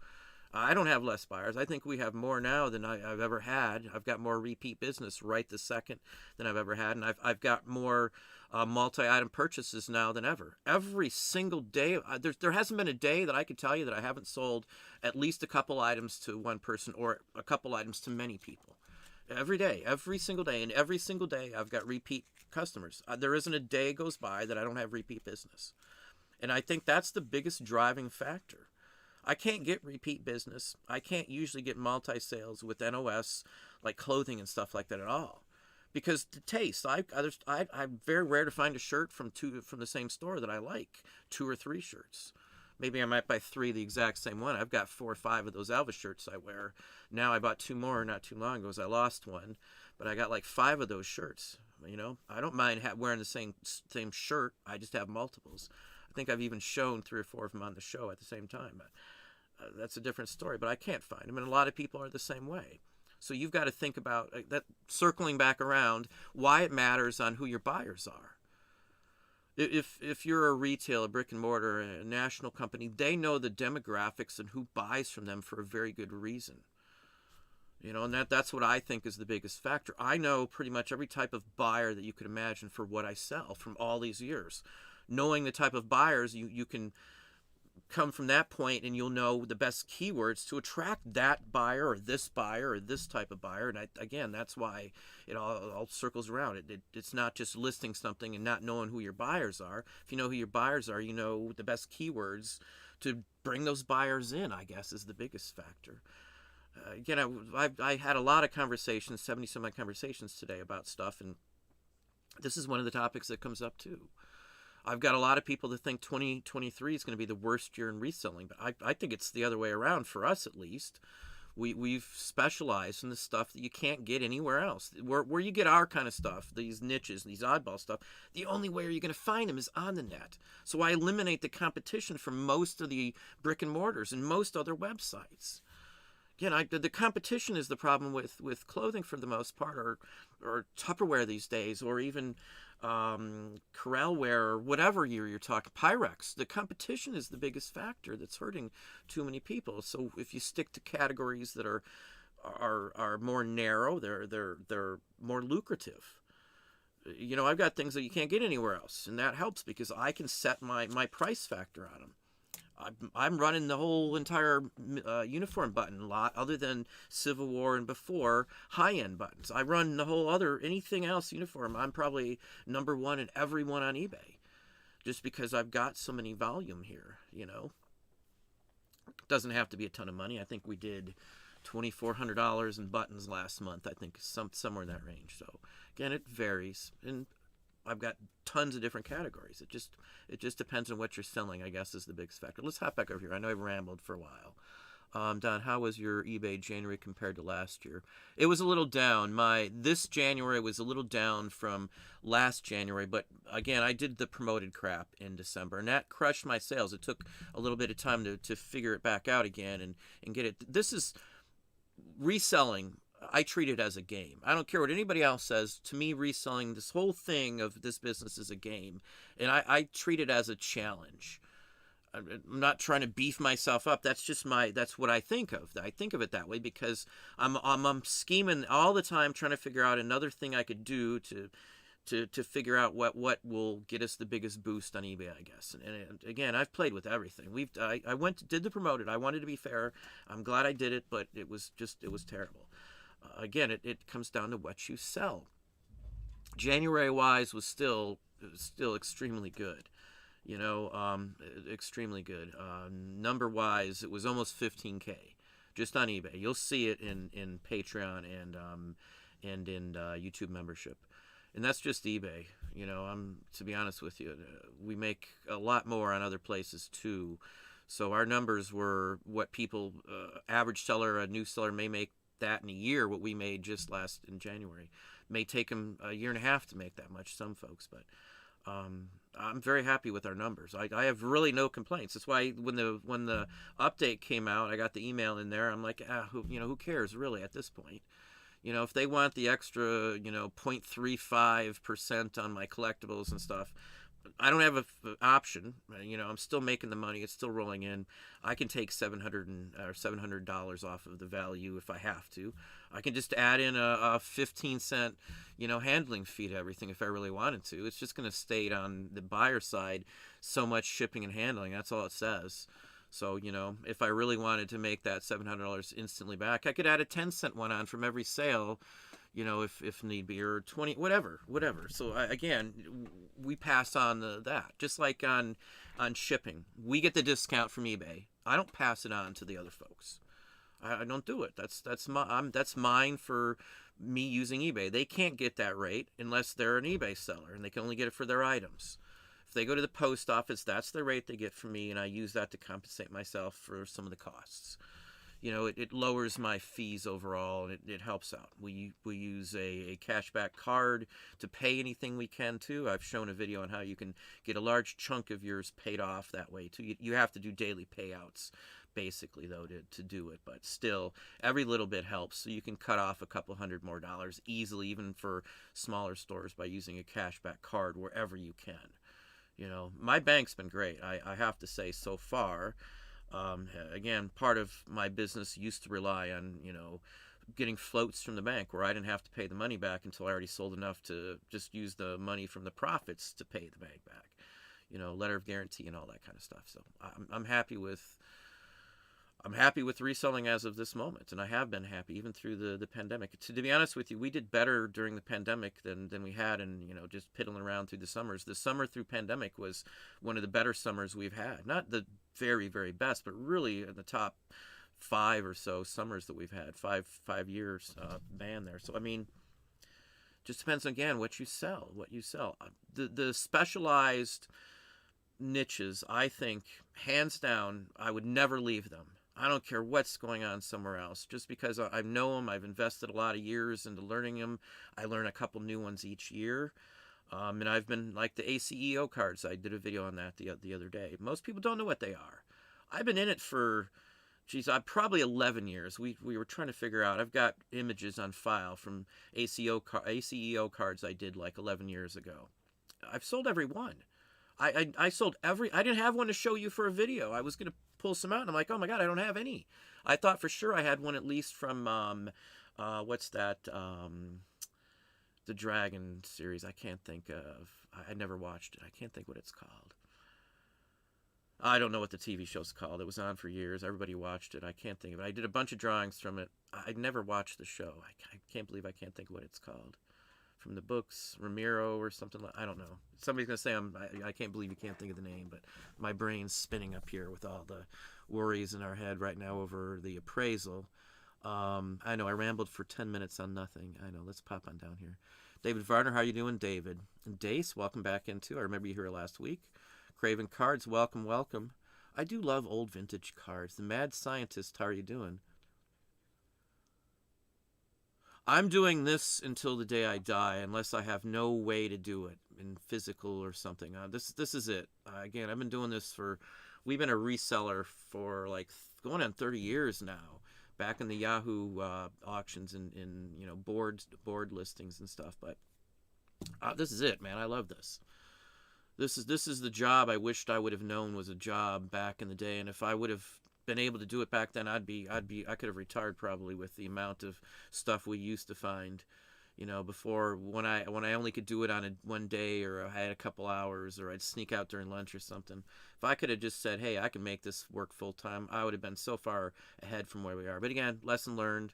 I don't have less buyers. I think we have more now than I've ever had. I've got more repeat business right this second than I've ever had, and I've got more multi-item purchases now than ever. Every single day, there hasn't been a day that I could tell you that I haven't sold at least a couple items to one person or a couple items to many people. Every day, every single day, and every single day I've got repeat customers. There isn't a day goes by that I don't have repeat business. And I think that's the biggest driving factor. I can't get repeat business. I can't usually get multi-sales with NOS, like clothing and stuff like that at all. Because the taste, I'm very rare to find a shirt from the same store that I like, 2 or 3 shirts. Maybe I might buy 3 the exact same one. I've got 4 or 5 of those Elvis shirts I wear. Now I bought 2 more not too long ago, as I lost one, but I got like 5 of those shirts. I don't mind wearing the same shirt. I just have multiples. I think I've even shown 3 or 4 of them on the show at the same time. That's a different story, but I can't find them, and a lot of people are the same way. So you've got to think about that, circling back around, why it matters on who your buyers are. If you're a retail, a brick and mortar, a national company, they know the demographics and who buys from them for a very good reason. And that's what I think is the biggest factor. I know pretty much every type of buyer that you could imagine for what I sell from all these years. Knowing the type of buyers, you can come from that point and you'll know the best keywords to attract that buyer or this type of buyer. And again, that's why it all circles around. It's not just listing something and not knowing who your buyers are. If you know who your buyers are, you know the best keywords to bring those buyers in, I guess, is the biggest factor. Again, I had a lot of conversations, 70-some conversations today about stuff, and this is one of the topics that comes up too. I've got a lot of people that think 2023 is going to be the worst year in reselling, but I think it's the other way around, for us at least. We've specialized in the stuff that you can't get anywhere else. Where you get our kind of stuff, these niches, these oddball stuff, the only way you're going to find them is on the net. So I eliminate the competition from most of the brick and mortars and most other websites. Again, the competition is the problem with clothing for the most part, or Tupperware these days, or even Corelware, or whatever you're talking, Pyrex. The competition is the biggest factor that's hurting too many people. So if you stick to categories that are more narrow, they're more lucrative. I've got things that you can't get anywhere else, and that helps because I can set my price factor on them. I'm running the whole entire uniform button lot, other than Civil War and before, high-end buttons. I run the whole anything else uniform. I'm probably number 1 in every one on eBay, just because I've got so many volume here. It doesn't have to be a ton of money. I think we did $2,400 in buttons last month. I think somewhere in that range. So again, it varies, and I've got tons of different categories. It just depends on what you're selling, I guess, is the biggest factor. Let's hop back over here. I know I've rambled for a while. Don, how was your eBay January compared to last year? It was a little down. This January was a little down from last January, but again, I did the promoted crap in December, and that crushed my sales. It took a little bit of time to figure it back out again and get it. This is reselling. I treat it as a game. I don't care what anybody else says. To me, reselling, this whole thing of this business is a game. And I treat it as a challenge. I'm not trying to beef myself up. That's what I think of. I think of it that way because I'm scheming all the time, trying to figure out another thing I could do to figure out what will get us the biggest boost on eBay, I guess. And again, I've played with everything. I did the promoted. I wanted to be fair. I'm glad I did it, but it was terrible. Again, it comes down to what you sell. January-wise was still extremely good, extremely good. Number-wise, it was almost 15K just on eBay. You'll see it in Patreon and in YouTube membership, and that's just eBay. To be honest with you, we make a lot more on other places too. So our numbers were what people, average seller, a new seller may make that in a year, what we made just last in January. May take them a year and a half to make that much, some folks, but I'm very happy with our numbers. I have really no complaints. That's why when the update came out, I got the email in there. I'm like, who cares really at this point? If they want the extra, 0.35% on my collectibles and stuff, I don't have an option. I'm still making the money. It's still rolling in. I can take $700 off of the value if I have to. I can just add in a 15-cent, handling fee to everything if I really wanted to. It's just going to stay on the buyer side so much shipping and handling. That's all it says. So, if I really wanted to make that $700 instantly back, I could add a 10-cent one on from every sale, if need be, or 20, whatever. So again, we pass on that, just like on shipping. We get the discount from eBay. I don't pass it on to the other folks. I don't do it. That's mine for me using eBay. They can't get that rate unless they're an eBay seller, and they can only get it for their items. If they go to the post office, that's the rate they get from me, and I use that to compensate myself for some of the costs. It lowers my fees overall, and it helps out. We use a cashback card to pay anything we can too. I've shown a video on how you can get a large chunk of yours paid off that way too. You have to do daily payouts basically though to do it, but still every little bit helps. So you can cut off a couple $100 more easily, even for smaller stores, by using a cashback card wherever you can. My bank's been great. I have to say so far. Again, part of my business used to rely on, getting floats from the bank where I didn't have to pay the money back until I already sold enough to just use the money from the profits to pay the bank back, letter of guarantee and all that kind of stuff. So I'm happy with reselling as of this moment, and I have been happy even through the pandemic. To be honest with you, we did better during the pandemic than we had, and just piddling around through the summers. The summer through pandemic was one of the better summers we've had. Not the very, very best, but really in the top 5 or so summers that we've had. Five years ban there. So just depends again what you sell. The specialized niches, I think, hands down, I would never leave them. I don't care what's going on somewhere else. Just because I know them, I've invested a lot of years into learning them. I learn a couple new ones each year. And I've been, like the ACEO cards, I did a video on that the other day. Most people don't know what they are. I've been in it for, probably 11 years. We were trying to figure out, I've got images on file from ACEO cards I did like 11 years ago. I've sold every one. I sold every, I didn't have one to show you for a video. I was going to pull some out, and I'm like, oh my God, I don't have any. I thought for sure I had one at least from, what's that, the Dragon series. I can't think of, I never watched it. I can't think what it's called. I don't know what the TV show's called. It was on for years. Everybody watched it. I can't think of it. I did a bunch of drawings from it. I never watched the show. I can't believe I can't think of what it's called. From the books, Ramiro or something like, I don't know. Somebody's going to say I can't believe you can't think of the name, but my brain's spinning up here with all the worries in our head right now over the appraisal. I know I rambled for 10 minutes on nothing. I know. Let's pop on down here. David Varner, how you doing, David? And Dace, welcome back into. I remember you here last week. Craven Cards, welcome. I do love old vintage cards. The Mad Scientist, how are you doing? I'm doing this until the day I die, unless I have no way to do it in physical or something. This is it. Again, I've been doing this we've been a reseller for like going on 30 years now. Back in the Yahoo auctions and board listings and stuff. But this is it, man. I love this. This is the job I wished I would have known was a job back in the day, and if I would have been able to do it back then, I could have retired probably with the amount of stuff we used to find, before, when I only could do it on one day, or I had a couple hours, or I'd sneak out during lunch or something. If I could have just said, hey, I can make this work full time, I would have been so far ahead from where we are. But again, lesson learned.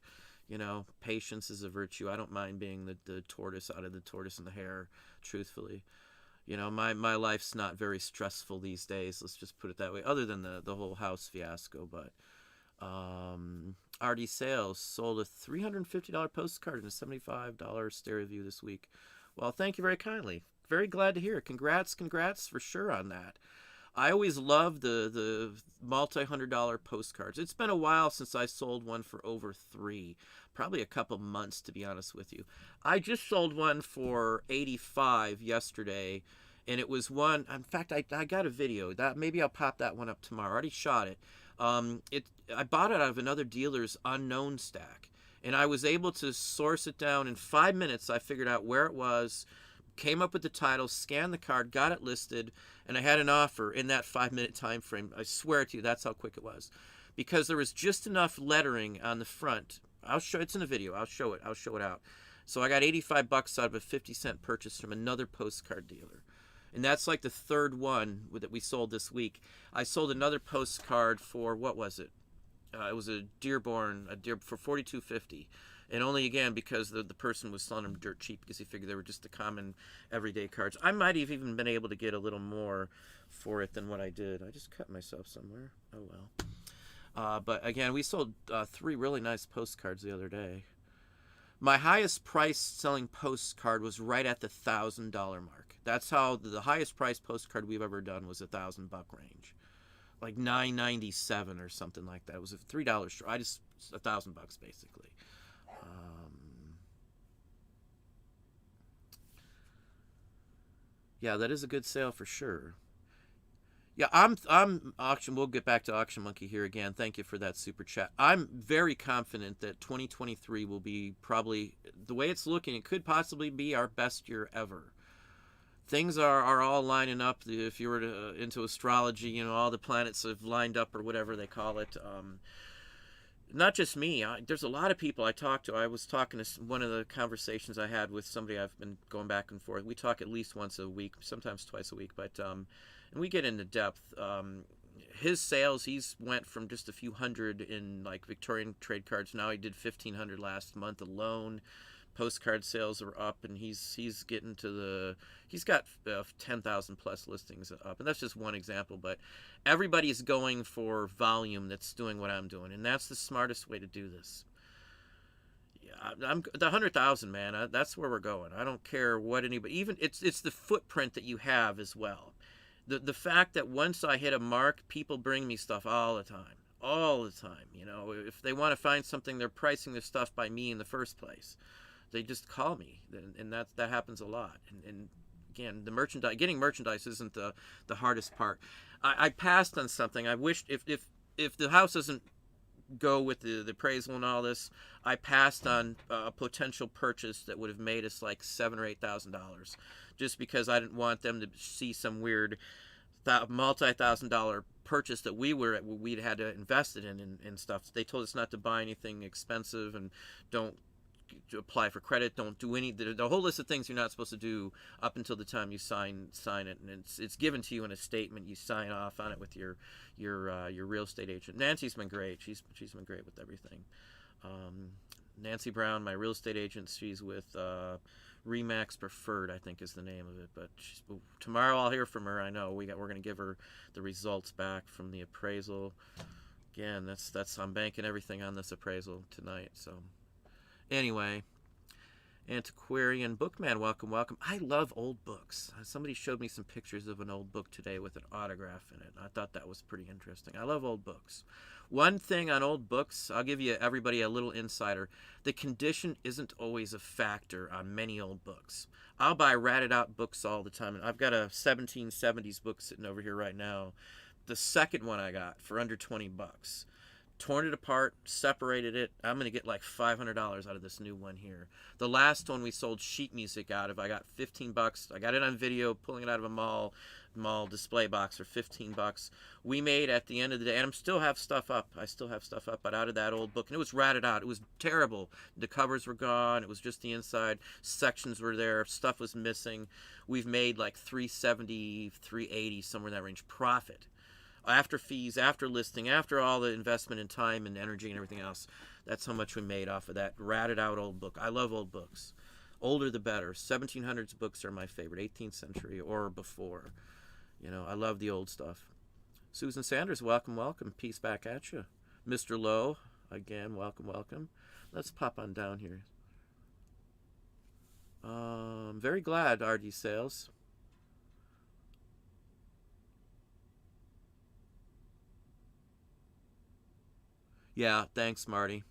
Patience is a virtue. I don't mind being the tortoise out of the tortoise and the hare, truthfully. My life's not very stressful these days. Let's just put it that way. Other than the whole house fiasco, but RD Sales sold a $350 postcard and a $75 stereo view this week. Well, thank you very kindly. Very glad to hear it. Congrats for sure on that. I always loved the multi-$100 postcards. It's been a while since I sold one for over three, probably a couple months to be honest with you. I just sold one for 85 yesterday, and it was one. In fact, I got a video that maybe I'll pop that one up tomorrow. I already shot it. It I bought it out of another dealer's unknown stack, and I was able to source it down in 5 minutes. I figured out where it was, came up with the title, scanned the card, got it listed, and I had an offer in that 5 minute time frame. I swear to you, that's how quick it was, because there was just enough lettering on the front. I'll show it's in the video. I'll show it. I'll show it out. So I got 85 bucks out of a 50-cent purchase from another postcard dealer. And that's like the third one that we sold this week. I sold another postcard for, what was it? It was a Dearborn, for $42.50. And only, again, because the person was selling them dirt cheap, because he figured they were just the common everyday cards. I might have even been able to get a little more for it than what I did. I just cut myself somewhere. Oh, well. But, again, we sold three really nice postcards the other day. My highest price selling postcard was right at the $1,000 mark. That's how the highest price postcard we've ever done was $1,000 range. Like $9.97 or something like that. It was a $3 short. $1,000 basically. Yeah, that is a good sale for sure. Yeah, I'm auction. We'll get back to Auction Monkey here again. Thank you for that super chat. I'm very confident that 2023 will be probably, the way it's looking, it could possibly be our best year ever. Things are all lining up. If you were into astrology, all the planets have lined up or whatever they call it. Not just me. There's a lot of people I talk to. I was talking to one of the conversations I had with somebody I've been going back and forth. We talk at least once a week, sometimes twice a week, but and we get into depth. His sales, he's went from just a few hundred in like Victorian trade cards. Now he did 1,500 last month alone. Postcard sales are up, and he's getting to he's got 10,000 plus listings up, and that's just one example. But everybody's going for volume that's doing what I'm doing, and that's the smartest way to do this. Yeah, I'm the 100,000, man. That's where we're going. I don't care what anybody, even it's the footprint that you have as well. The fact that once I hit a mark, people bring me stuff all the time. All the time. If they want to find something, they're pricing their stuff by me in the first place. They just call me, and that happens a lot. And again, the getting merchandise isn't the hardest part. I passed on something. I wished if the house doesn't go with the appraisal and all this, I passed on a potential purchase that would have made us like $7,000 or $8,000, just because I didn't want them to see some weird multi-$1,000 purchase that we'd had to invest it in and stuff. They told us not to buy anything expensive, and don't to apply for credit, don't do the whole list of things you're not supposed to do up until the time you sign it, and it's given to you in a statement. You sign off on it with your real estate agent. Nancy's been great. She's been great with everything. Nancy Brown, my real estate agent, she's with Remax Preferred, I think is the name of it. But tomorrow I'll hear from her. I know we're going to give her the results back from the appraisal. Again, that's I'm banking everything on this appraisal tonight. So anyway, Antiquarian Bookman, welcome. I love old books. Somebody showed me some pictures of an old book today with an autograph in it. I thought that was pretty interesting. I love old books. One thing on old books, I'll give you everybody a little insider. The condition isn't always a factor on many old books. I'll buy ratted out books all the time. And I've got a 1770s book sitting over here right now. The second one I got for under 20 bucks. Torn it apart, separated it. I'm going to get like $500 out of this new one here. The last one we sold sheet music out of, I got 15 bucks. I got it on video, pulling it out of a mall display box for 15 bucks. We made at the end of the day, and I still have stuff up, but out of that old book, and it was ratted out. It was terrible. The covers were gone. It was just the inside. Sections were there. Stuff was missing. We've made like $370, $380, somewhere in that range profit. After fees, after listing, after all the investment in time and energy and everything else, that's how much we made off of that ratted out old book. I love old books. Older the better. 1700s books are my favorite, 18th century or before. I love the old stuff. Susan Sanders, welcome. Peace back at you. Mr. Lowe, again, welcome. Let's pop on down here. Very glad, RD Sales. Yeah, thanks, Marty.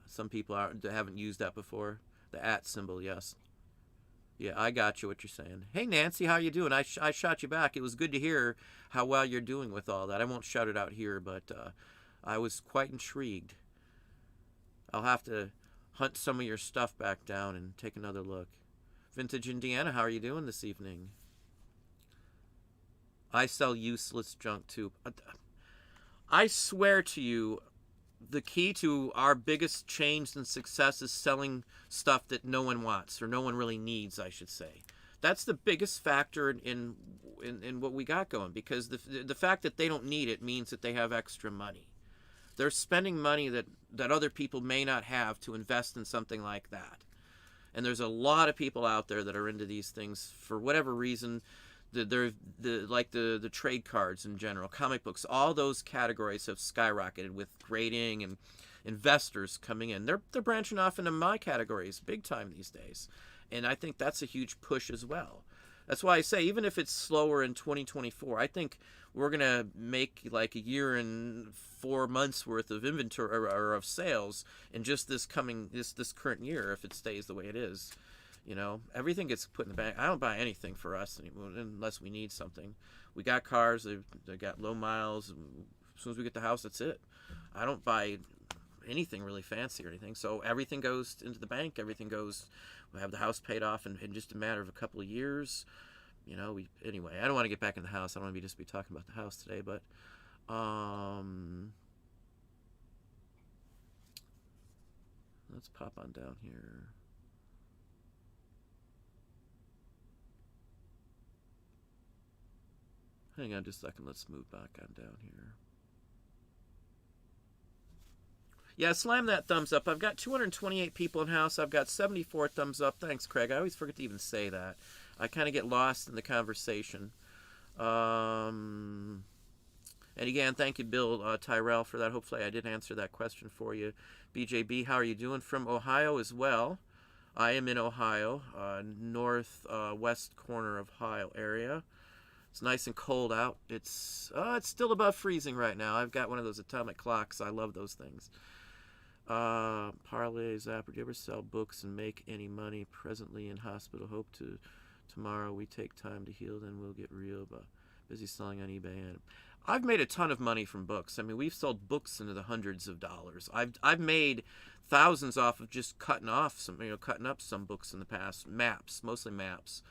Some people haven't used that before. The at symbol, yes. Yeah, I got you what you're saying. Hey, Nancy, how you doing? I shot you back. It was good to hear how well you're doing with all that. I won't shout it out here, but I was quite intrigued. I'll have to hunt some of your stuff back down and take another look. Vintage Indiana, how are you doing this evening? I sell useless junk too. I swear to you, the key to our biggest change and success is selling stuff that no one wants or no one really needs, I should say. That's the biggest factor in what we got going, because the fact that they don't need it means that they have extra money. They're spending money that other people may not have to invest in something like that. And there's a lot of people out there that are into these things for whatever reason. They're like the trade cards in general, comic books, all those categories have skyrocketed with grading and investors coming in. They're branching off into my categories big time these days, and I think that's a huge push as well. That's why I say, even if it's slower in 2024, I think we're gonna make like a year and 4 months worth of inventory or of sales in just this current year, if it stays the way it is. You know, everything gets put in the bank. I don't buy anything for us anymore unless we need something. We got cars, they got low miles. As soon as we get the house, that's it. I don't buy anything really fancy or anything. So everything goes into the bank. Everything goes. We have the house paid off in just a matter of a couple of years. You know, anyway. I don't want to get back in the house. I don't want to just be talking about the house today, but let's pop on down here. Hang on just a second. Let's move back on down here. Yeah, slam that thumbs up. I've got 228 people in house. I've got 74 thumbs up. Thanks, Craig. I always forget to even say that. I kind of get lost in the conversation. And again, thank you, Bill Tyrell, for that. Hopefully I did answer that question for you. BJB, how are you doing? From Ohio as well. I am in Ohio, northwest corner of Ohio area. It's nice and cold out. It's still above freezing right now. I've got one of those atomic clocks. I love those things. Parlay Zapper, do you ever sell books and make any money? Presently in hospital. Hope to tomorrow we take time to heal, then we'll get real. But busy selling on eBay. And I've made a ton of money from books. I mean, we've sold books into the hundreds of dollars. I've made thousands off of just cutting up some books in the past. Maps, mostly maps.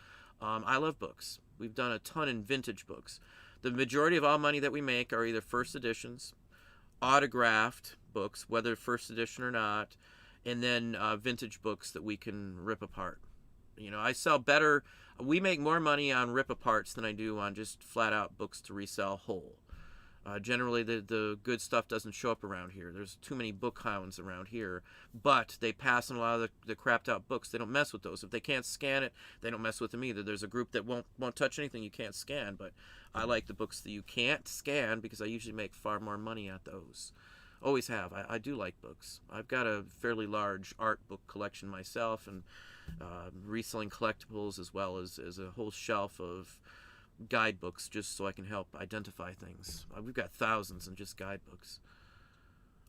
I love books. We've done a ton in vintage books. The majority of all money that we make are either first editions, autographed books, whether first edition or not, and then vintage books that we can rip apart. You know, I sell better. We make more money on rip aparts than I do on just flat out books to resell whole. Generally, the good stuff doesn't show up around here. There's too many book hounds around here, but they pass on a lot of the crapped out books. They don't mess with those. If they can't scan it, they don't mess with them either. There's a group that won't touch anything you can't scan, but I like the books that you can't scan because I usually make far more money at those. Always have. I do like books. I've got a fairly large art book collection myself, and reselling collectibles, as well as a whole shelf of guidebooks, just so I can help identify things. We've got thousands in just guidebooks.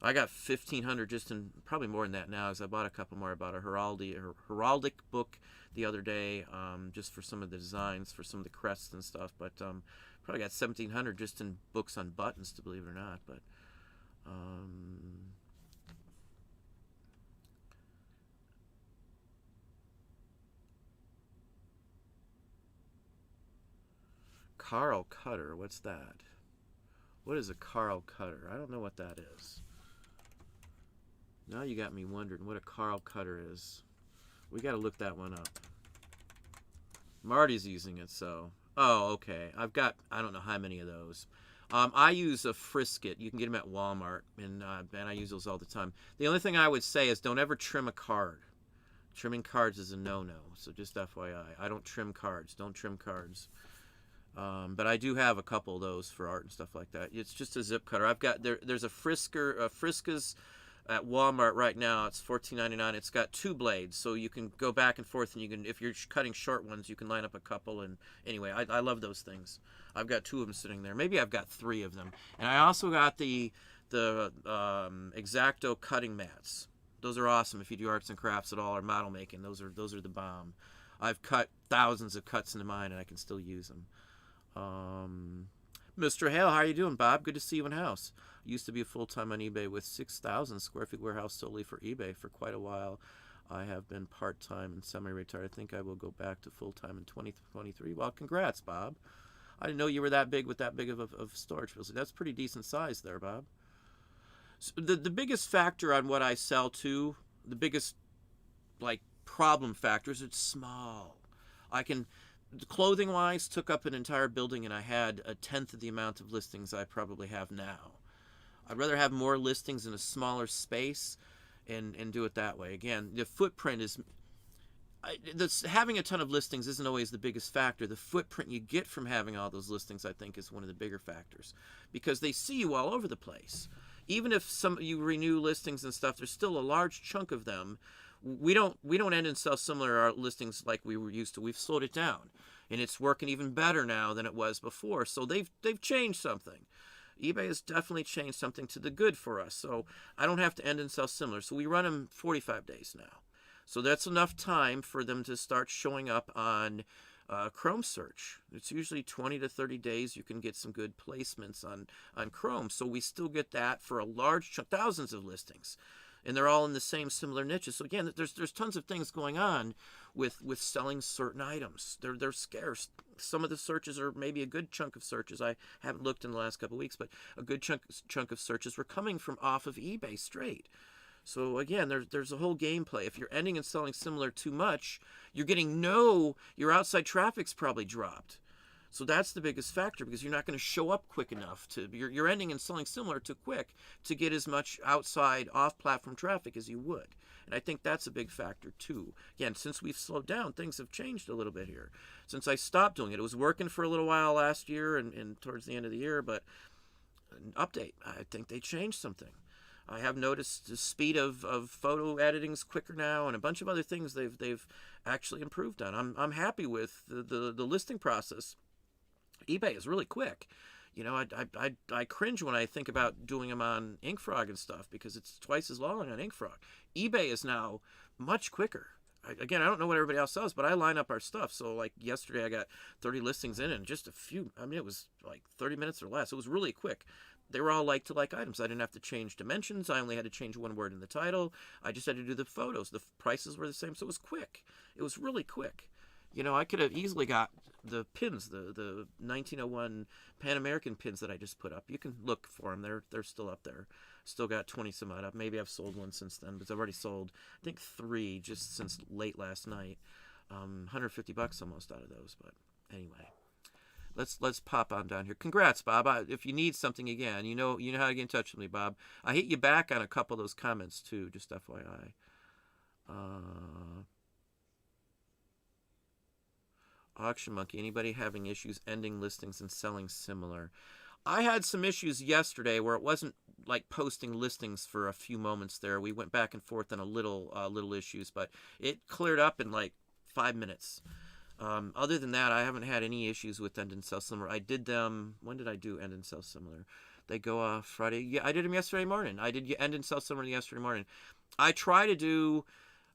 I got 1,500 just in, probably more than that now, because I bought a couple more. I bought a heraldic book the other day, just for some of the designs for some of the crests and stuff. But probably got 1,700 just in books on buttons, to believe it or not. But Carl Cutter, what's that? What is a Carl Cutter? I don't know what that is. Now you got me wondering what a Carl Cutter is. We got to look that one up. Marty's using it, so. Oh, okay. I've got, I don't know how many of those. I use a Frisket. You can get them at Walmart, and I use those all the time. The only thing I would say is don't ever trim a card. Trimming cards is a no-no, so just FYI. I don't trim cards. Don't trim cards. But I do have a couple of those for art and stuff like that. It's just a zip cutter. I've got there's a Friska's at Walmart right now. It's $14.99. It's got two blades, so you can go back and forth, and you can, if you're cutting short ones, you can line up a couple. And anyway, I love those things. I've got two of them sitting there. Maybe I've got three of them. And I also got the the X-Acto cutting mats. Those are awesome if you do arts and crafts at all or model making. Those are the bomb. I've cut thousands of cuts into mine and I can still use them. Mr. Hale, how are you doing, Bob? Good to see you in house. I used to be full-time on eBay with 6,000 square feet warehouse solely for eBay for quite a while. I have been part-time and semi-retired. I think I will go back to full-time in 2023. Well, congrats, Bob. I didn't know you were that big with that big of storage facility. That's pretty decent size there, Bob. So the biggest factor on what I sell to, the biggest like problem factor is it's small. Clothing wise, took up an entire building and I had a tenth of the amount of listings I probably have now. I'd rather have more listings in a smaller space and do it that way. Again, the footprint is having a ton of listings isn't always the biggest factor. The footprint you get from having all those listings, I think, is one of the bigger factors because they see you all over the place. Even if you renew listings and stuff, there's still a large chunk of them. We don't end and sell similar listings like we were used to. We've slowed it down, and it's working even better now than it was before. So they've changed something. eBay has definitely changed something to the good for us. So I don't have to end and sell similar. So we run them 45 days now. So that's enough time for them to start showing up on Chrome search. It's usually 20 to 30 days. You can get some good placements on Chrome. So we still get that for a large chunk, thousands of listings. And they're all in the same similar niches. So again, there's tons of things going on with selling certain items. They're scarce. Some of the searches are maybe a good chunk of searches. I haven't looked in the last couple of weeks, but a good chunk of searches were coming from off of eBay straight. So again, there's a whole gameplay. If you're ending and selling similar too much, you're getting your outside traffic's probably dropped. So that's the biggest factor because you're not going to show up quick enough you're ending and selling similar too quick to get as much outside off-platform traffic as you would. And I think that's a big factor too. Again, since we've slowed down, things have changed a little bit here. Since I stopped doing it, it was working for a little while last year and towards the end of the year, but an update, I think they changed something. I have noticed the speed of photo editing's quicker now, and a bunch of other things they've actually improved on. I'm happy with the listing process. eBay is really quick. You know, I cringe when I think about doing them on InkFrog and stuff because it's twice as long on InkFrog. eBay is now much quicker. Again, I don't know what everybody else does, but I line up our stuff. So like yesterday I got 30 listings in and just it was like 30 minutes or less. It was really quick. They were all like-to-like items. I didn't have to change dimensions. I only had to change one word in the title. I just had to do the photos. The prices were the same, so it was quick. It was really quick. You know, I could have easily got the pins, the 1901 Pan American pins that I just put up. You can look for them. They're still up there. Still got 20 some odd up. Maybe I've sold one since then, but I've already sold, I think, 3 just since late last night. $150 almost out of those, but anyway. Let's pop on down here. Congrats, Bob. If you need something again, you know how to get in touch with me, Bob. I hit you back on a couple of those comments too, just FYI. Auction Monkey. Anybody having issues ending listings and selling similar? I had some issues yesterday where it wasn't like posting listings for a few moments there. We went back and forth on a little issues, but it cleared up in like 5 minutes. Other than that, I haven't had any issues with end and sell similar. I did them. When did I do end and sell similar? They go Friday. Yeah, I did them yesterday morning. I did end and sell similar yesterday morning. I try to do.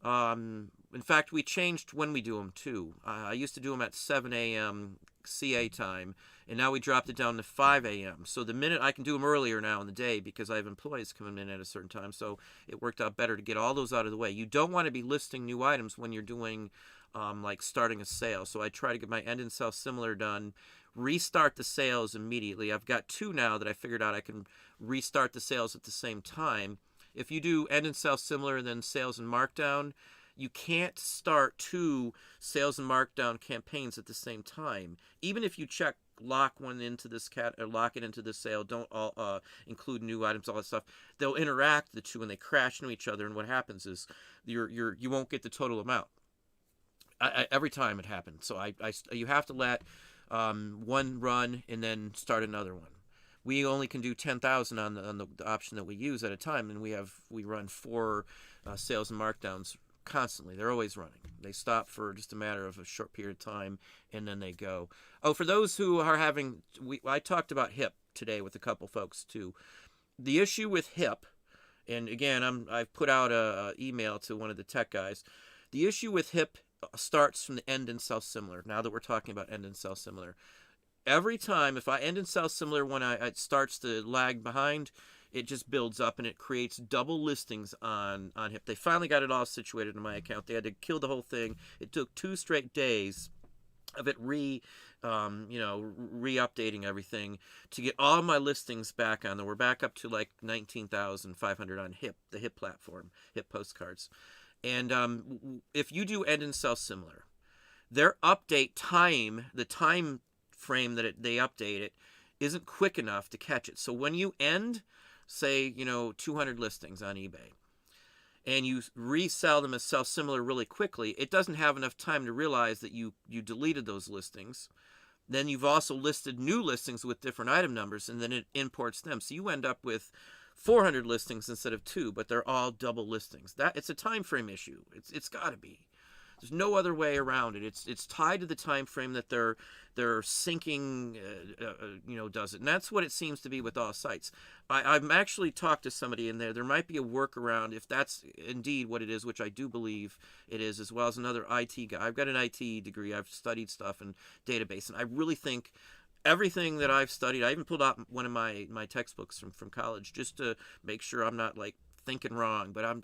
In fact, we changed when we do them too. I used to do them at 7 a.m. CA time, and now we dropped it down to 5 a.m. So the minute I can do them earlier now in the day because I have employees coming in at a certain time. So it worked out better to get all those out of the way. You don't want to be listing new items when you're doing. Like starting a sale. So I try to get my end and sell similar done, restart the sales immediately. I've got 2 now that I figured out I can restart the sales at the same time. If you do end and sell similar and then sales and markdown, you can't start 2 sales and markdown campaigns at the same time. Even if you lock one into this or lock it into this sale, don't include new items, all that stuff. They'll interact the 2 and they crash into each other. And what happens is you won't get the total amount. Every time it happens. So you have to let one run and then start another one. We only can do 10,000 on the option that we use at a time, and we run 4 sales and markdowns constantly. They're always running. They stop for just a matter of a short period of time, and then they go. Oh, for those who are having, I talked about HIP today with a couple folks too. the issue with hip, and again, I've put out a email to one of the tech guys. The issue with hip starts from the end and sell similar. Now that we're talking about end and sell similar, every time if I end and sell similar when it starts to lag behind, it just builds up and it creates double listings on hip. They finally got it all situated in my account. They had to kill the whole thing. It took 2 straight days of it re-updating everything to get all my listings back on there. We're back up to like 19,500 on hip, the hip platform, hip postcards. And if you do end and sell similar, their update time, the time frame that they update it, isn't quick enough to catch it. So when you end, say, 200 listings on eBay, and you resell them as self-similar really quickly, it doesn't have enough time to realize that you deleted those listings. Then you've also listed new listings with different item numbers, and then it imports them. So you end up with 400 listings instead of 2, but they're all double listings. It's a time frame issue. It's got to be. There's no other way around it. It's tied to the time frame that they're syncing, does it, and that's what it seems to be with all sites. I've actually talked to somebody in there. There might be a workaround if that's indeed what it is, which I do believe it is, as well as another IT guy. I've got an IT degree. I've studied stuff in database, and I really think everything that I've studied, I even pulled out one of my textbooks from college just to make sure I'm not like thinking wrong, but I'm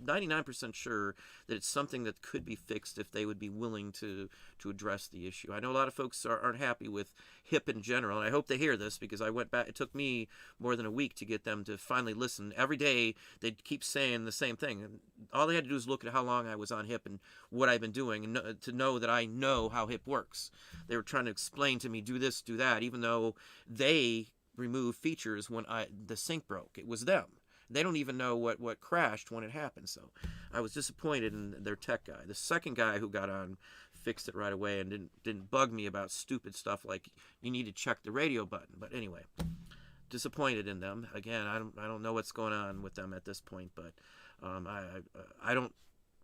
99% sure that it's something that could be fixed if they would be willing to address the issue. I know a lot of folks aren't happy with hip in general, and I hope they hear this because I went back. It took me more than a week to get them to finally listen. Every day they'd keep saying the same thing, and all they had to do was look at how long I was on hip and what I've been doing, and to know that I know how hip works. They were trying to explain to me, do this, do that, even though they removed features when the sync broke. It was them. They don't even know what crashed when it happened. So I was disappointed in their tech guy. The second guy who got on fixed it right away and didn't bug me about stupid stuff like you need to check the radio button. But anyway, disappointed in them. Again, I don't know what's going on with them at this point, but I don't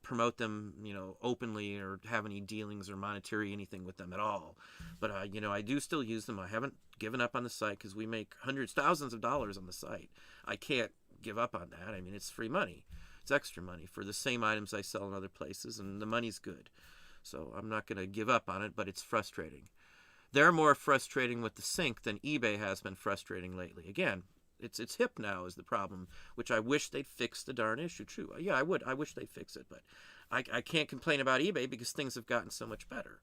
promote them, openly or have any dealings or monetary anything with them at all. But I do still use them. I haven't given up on the site because we make hundreds, thousands of dollars on the site. I can't give up on that. I mean, it's free money. It's extra money for the same items I sell in other places, and the money's good. So I'm not going to give up on it, but it's frustrating. They're more frustrating with the sync than eBay has been frustrating lately. Again, it's hip now is the problem, which I wish they'd fix the darn issue. True. Yeah, I would. I wish they'd fix it, but I can't complain about eBay because things have gotten so much better.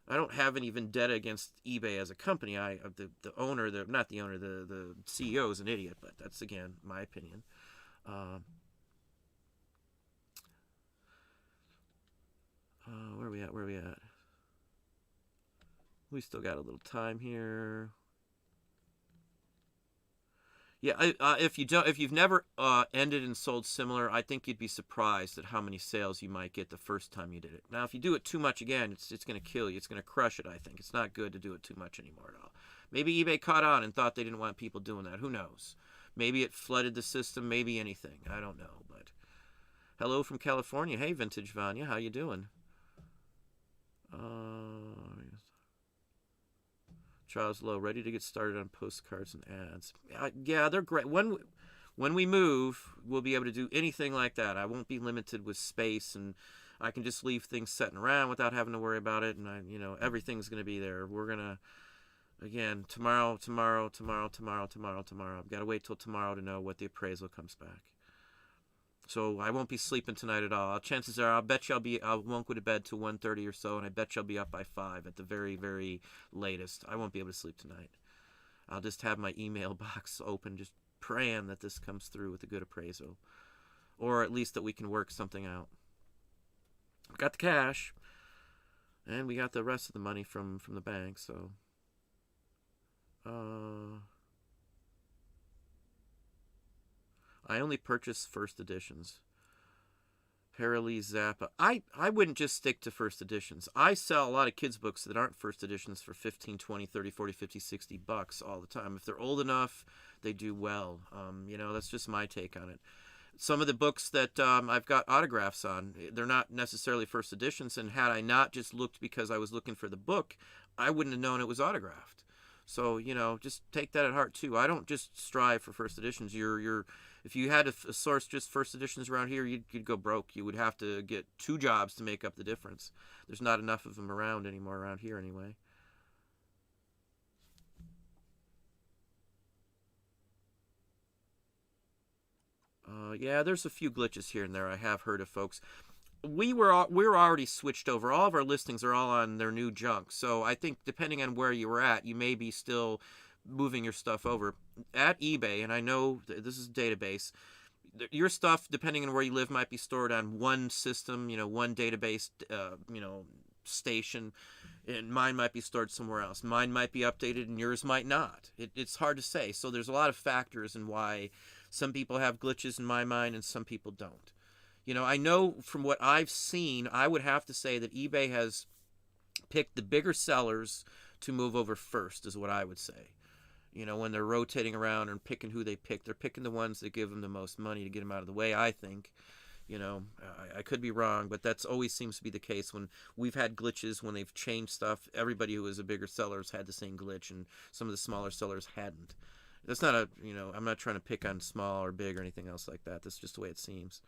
I don't have any vendetta against eBay as a company. The owner, not the owner, the CEO is an idiot, but that's, again, my opinion. Where are we at? We still got a little time here. Yeah, if you've never ended and sold similar, I think you'd be surprised at how many sales you might get the first time you did it. Now, if you do it too much again, it's going to kill you. It's going to crush it, I think. It's not good to do it too much anymore at all. Maybe eBay caught on and thought they didn't want people doing that. Who knows? Maybe it flooded the system. Maybe anything. I don't know. But hello from California. Hey, Vintage Vanya, how you doing? Charles Lowe, ready to get started on postcards and ads. Yeah, they're great. When we move, we'll be able to do anything like that. I won't be limited with space, and I can just leave things sitting around without having to worry about it. And everything's going to be there. We're gonna, again, tomorrow. I've got to wait till tomorrow to know what the appraisal comes back. So I won't be sleeping tonight at all. Chances are, I won't go to bed till 1:30 or so, and I bet you I'll be up by 5 at the very, very latest. I won't be able to sleep tonight. I'll just have my email box open, just praying that this comes through with a good appraisal, or at least that we can work something out. We got the cash, and we got the rest of the money from the bank, so... I only purchase first editions. Paralee Zappa. I wouldn't just stick to first editions. I sell a lot of kids' books that aren't first editions for 15, 20, 30, 40, 50, 60 bucks all the time. If they're old enough, they do well. That's just my take on it. Some of the books that I've got autographs on, they're not necessarily first editions, and had I not just looked because I was looking for the book, I wouldn't have known it was autographed. So just take that at heart too. I don't just strive for first editions. If you had to source just first editions around here, you'd go broke. You would have to get two jobs to make up the difference. There's not enough of them around anymore around here anyway. Yeah, there's a few glitches here and there. I have heard of folks. We're already switched over. All of our listings are all on their new junk. So I think depending on where you were at, you may be still moving your stuff over at eBay. And I know this is a database. Your stuff, depending on where you live, might be stored on one system. One database. Station, and mine might be stored somewhere else. Mine might be updated and yours might not. It's hard to say. So there's a lot of factors in why some people have glitches in my mind and some people don't. I know from what I've seen, I would have to say that eBay has picked the bigger sellers to move over first, is what I would say. When they're rotating around and picking who they pick, they're picking the ones that give them the most money to get them out of the way, I think. I could be wrong, but that's always seems to be the case when we've had glitches, when they've changed stuff. Everybody who was a bigger seller has had the same glitch, and some of the smaller sellers hadn't. That's not I'm not trying to pick on small or big or anything else like that. That's just the way it seems.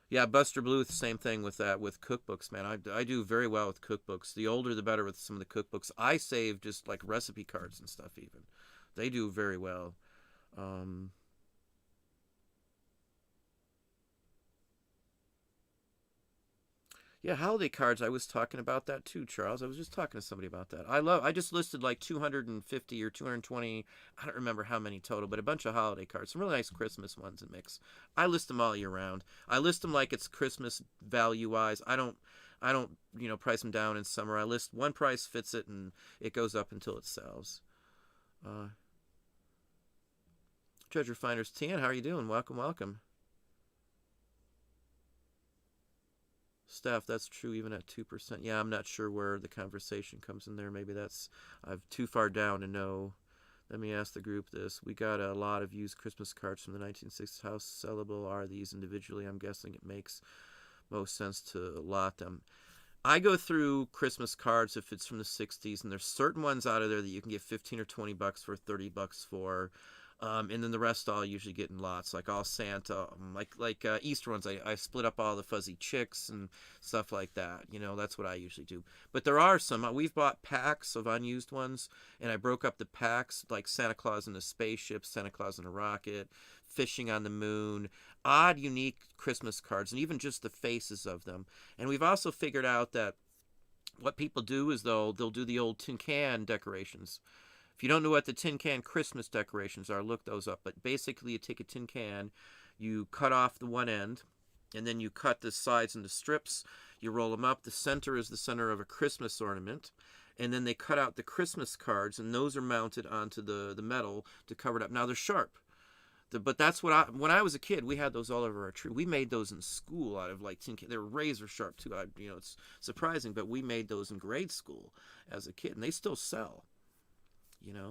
Yeah, Buster Bluth, same thing with that, with cookbooks, man. I do very well with cookbooks. The older the better with some of the cookbooks. I save just like recipe cards and stuff even. They do very well. Um, yeah, holiday cards. I was talking about that too, Charles. I was just talking to somebody about that. I just listed like 250 or 220. I don't remember how many total, but a bunch of holiday cards. Some really nice Christmas ones in mix. I list them all year round. I list them like it's Christmas value wise. I don't price them down in summer. I list one price fits it and it goes up until it sells. Uh, Treasure Finders Tan, how are you doing? Welcome, welcome. Steph, that's true even at 2%. Yeah, I'm not sure where the conversation comes in there. Maybe I've too far down to know. Let me ask the group this. We got a lot of used Christmas cards from the 1960s. How sellable are these individually? I'm guessing it makes most sense to lot them. I go through Christmas cards if it's from the 60s, and there's certain ones out of there that you can get 15 or 20 bucks for, 30 bucks for. And then the rest I'll usually get in lots, like all Santa, like Easter ones. I split up all the fuzzy chicks and stuff like that. That's what I usually do. But there are some. We've bought packs of unused ones, and I broke up the packs, like Santa Claus in a spaceship, Santa Claus in a rocket, fishing on the moon, odd, unique Christmas cards, and even just the faces of them. And we've also figured out that what people do is they'll do the old tin can decorations. If you don't know what the tin can Christmas decorations are, look those up. But basically, you take a tin can, you cut off the one end, and then you cut the sides into strips. You roll them up. The center is the center of a Christmas ornament. And then they cut out the Christmas cards, and those are mounted onto the metal to cover it up. Now, they're sharp. But that's when I was a kid, we had those all over our tree. We made those in school out of like tin can. They were razor sharp too. It's surprising, but we made those in grade school as a kid, and they still sell.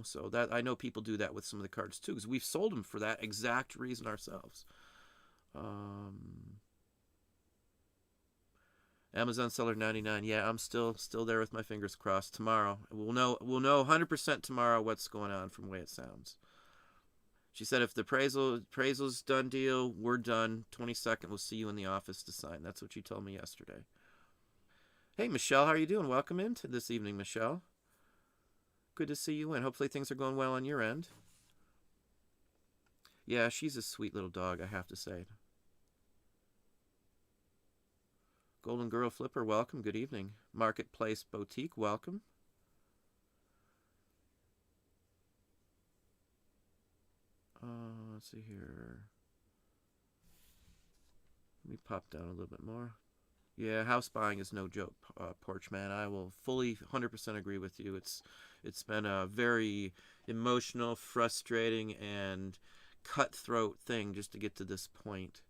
So that I know people do that with some of the cards too, because we've sold them for that exact reason ourselves. um Amazon seller 99. Yeah, I'm still there with my fingers crossed. Tomorrow we'll know 100% tomorrow what's going on from the way it sounds. She said if the appraisal's done deal, we're done. 22nd, we'll see you in the office to sign. That's what she told me yesterday. Hey, Michelle, how are you doing? Welcome into this evening, Michelle. Good to see you in. Hopefully things are going well on your end. Yeah, she's a sweet little dog, I have to say. Golden Girl Flipper, welcome. Good evening. Marketplace Boutique, welcome. Let's see here. Let me pop down a little bit more. Yeah, house buying is no joke, Porch Man. I will fully 100% agree with you. It's been a very emotional, frustrating, and cutthroat thing just to get to this point.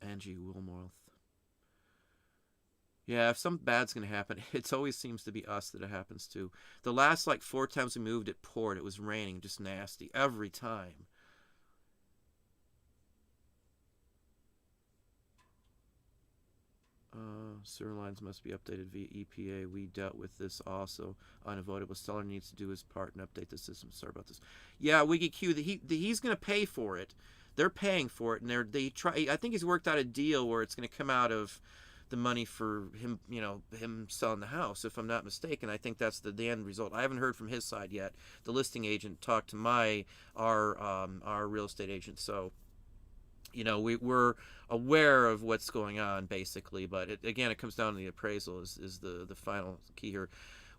Angie Wilmorth. Yeah, if something bad's gonna happen, it always seems to be us that it happens to. The last like 4 times we moved, it poured. It was raining, just nasty every time. Sewer lines must be updated via EPA. We dealt with this also. Unavoidable. Seller needs to do his part and update the system. Sorry about this. Yeah, WikiQ. He's going to pay for it. They're paying for it, and they try. I think he's worked out a deal where it's going to come out of the money for him. Him selling the house, if I'm not mistaken. I think that's the end result. I haven't heard from his side yet. The listing agent talked to our real estate agent, so we're aware of what's going on basically, but again, it comes down to the appraisal is the final key here.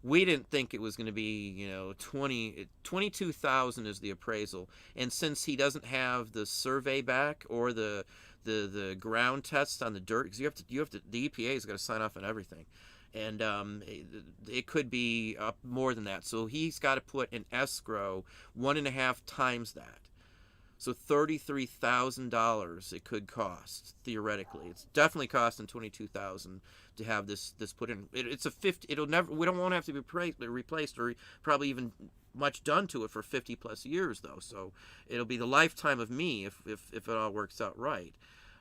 We didn't think it was going to be 22,000 is the appraisal, and since he doesn't have the survey back or the ground test on the dirt, because you have to the EPA's got to sign off on everything, and it could be up more than that, so he's got to put in escrow 1.5 times that. So $33,000 it could cost theoretically. It's definitely costing $22,000 to have this put in. It's a 50. It'll never. We won't have to be replaced or probably even much done to it for 50 plus years though. So it'll be the lifetime of me if it all works out right.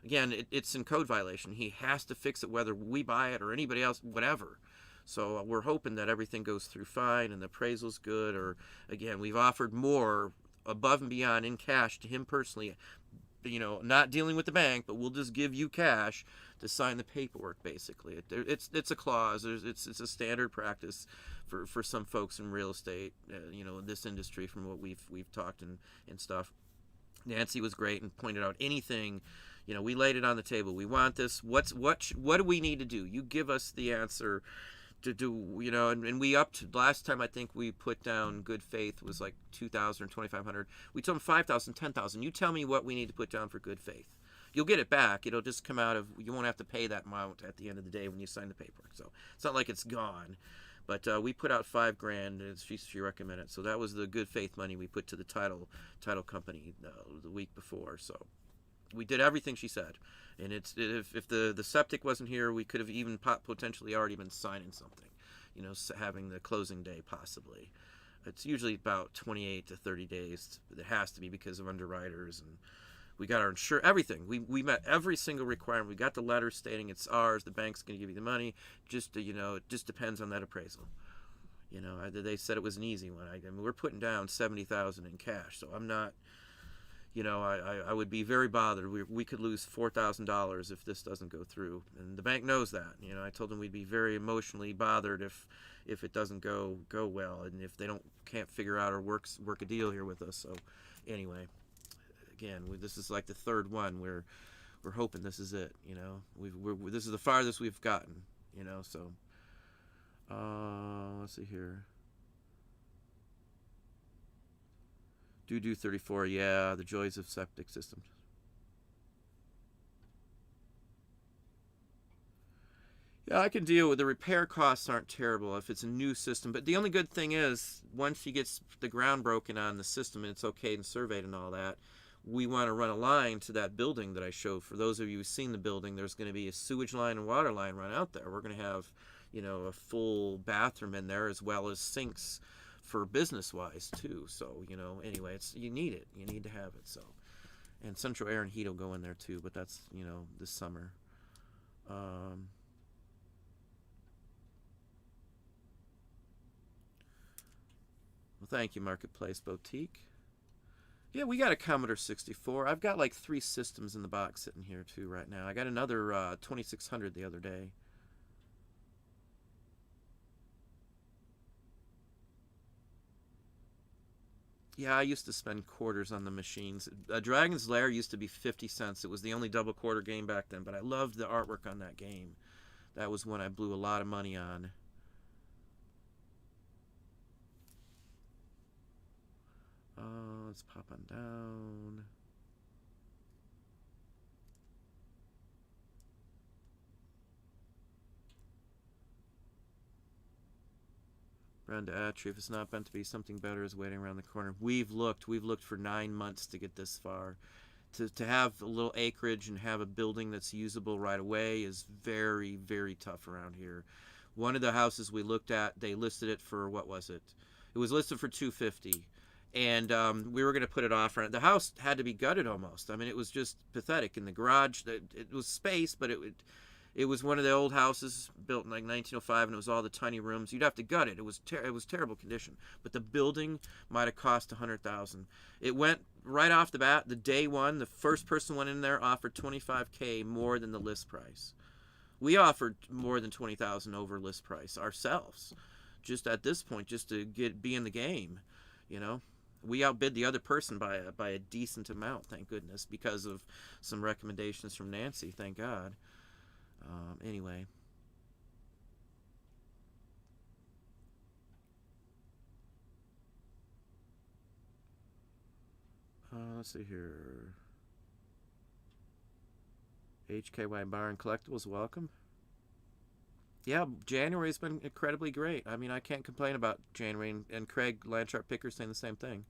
Again, it's in code violation. He has to fix it whether we buy it or anybody else, whatever. So we're hoping that everything goes through fine and the appraisal's good. Or again, we've offered more above and beyond in cash to him personally, not dealing with the bank, but we'll just give you cash to sign the paperwork basically. It's a clause. It's a standard practice for some folks in real estate, in this industry, from what we've talked and stuff. Nancy was great and pointed out anything, we laid it on the table. We want this. What do we need to do? You give us the answer to do, and we upped last time. I think we put down good faith was like 2,000 or 2,500. We told them 5,000, 10,000. You tell me what we need to put down for good faith. You'll get it back. It'll just come out of, you won't have to pay that amount at the end of the day when you sign the paperwork. So it's not like it's gone. But we put out $5,000 as she recommended. So that was the good faith money we put to the title company the week before. So we did everything she said. And if the septic wasn't here, we could have even potentially already been signing something, having the closing day possibly. It's usually about 28 to 30 days. It has to be because of underwriters, and we got our insurance, everything. We met every single requirement. We got the letter stating it's ours. The bank's going to give you the money. Just it just depends on that appraisal. They said it was an easy one. I mean, we're putting down $70,000 in cash, so I'm not. I would be very bothered. We could lose $4,000 if this doesn't go through, and the bank knows that. I told them we'd be very emotionally bothered if it doesn't go well, and if they can't figure out or work a deal here with us. So, anyway, again, this is like the third one. We're hoping this is it. This is the farthest we've gotten. So, let's see here. Do 34, yeah, the joys of septic systems. Yeah, I can deal with the repair costs. Aren't terrible if it's a new system, but the only good thing is once he gets the ground broken on the system and it's okay and surveyed and all that, we want to run a line to that building that I showed. For those of you who've seen the building, there's going to be a sewage line and water line run out there. We're going to have a full bathroom in there as well as sinks for business-wise too. So anyway, you need it. You need to have it. So, and central air and heat will go in there too. But that's this summer. Well, thank you, Marketplace Boutique. Yeah, we got a Commodore 64. I've got like 3 systems in the box sitting here too right now. I got another 2600 the other day. Yeah, I used to spend quarters on the machines. Dragon's Lair used to be 50 cents. It was the only double quarter game back then, but I loved the artwork on that game. That was one I blew a lot of money on. Let's pop on down. Brenda Attree, if it's not meant to be, something better is waiting around the corner. We've looked for 9 months to get this far. To have a little acreage and have a building that's usable right away is very, very tough around here. One of the houses we looked at, they listed it for, what was it? It was listed for $250, and we were going to put it off. The house had to be gutted almost. I mean, it was just pathetic. In the garage, it was space, but It was one of the old houses built in like 1905, and it was all the tiny rooms. You'd have to gut it. It was terrible condition. But the building might have cost $100,000. It went right off the bat. The day one, the first person went in there offered $25K more than the list price. We offered more than $20,000 over list price ourselves. Just at this point, just to be in the game, you know. We outbid the other person by a decent amount, thank goodness, because of some recommendations from Nancy, thank God. Anyway. Let's see here. HKY Bar and Collectibles, welcome. Yeah, January's been incredibly great. I mean, I can't complain about January, and Craig Landsharp Picker saying the same thing.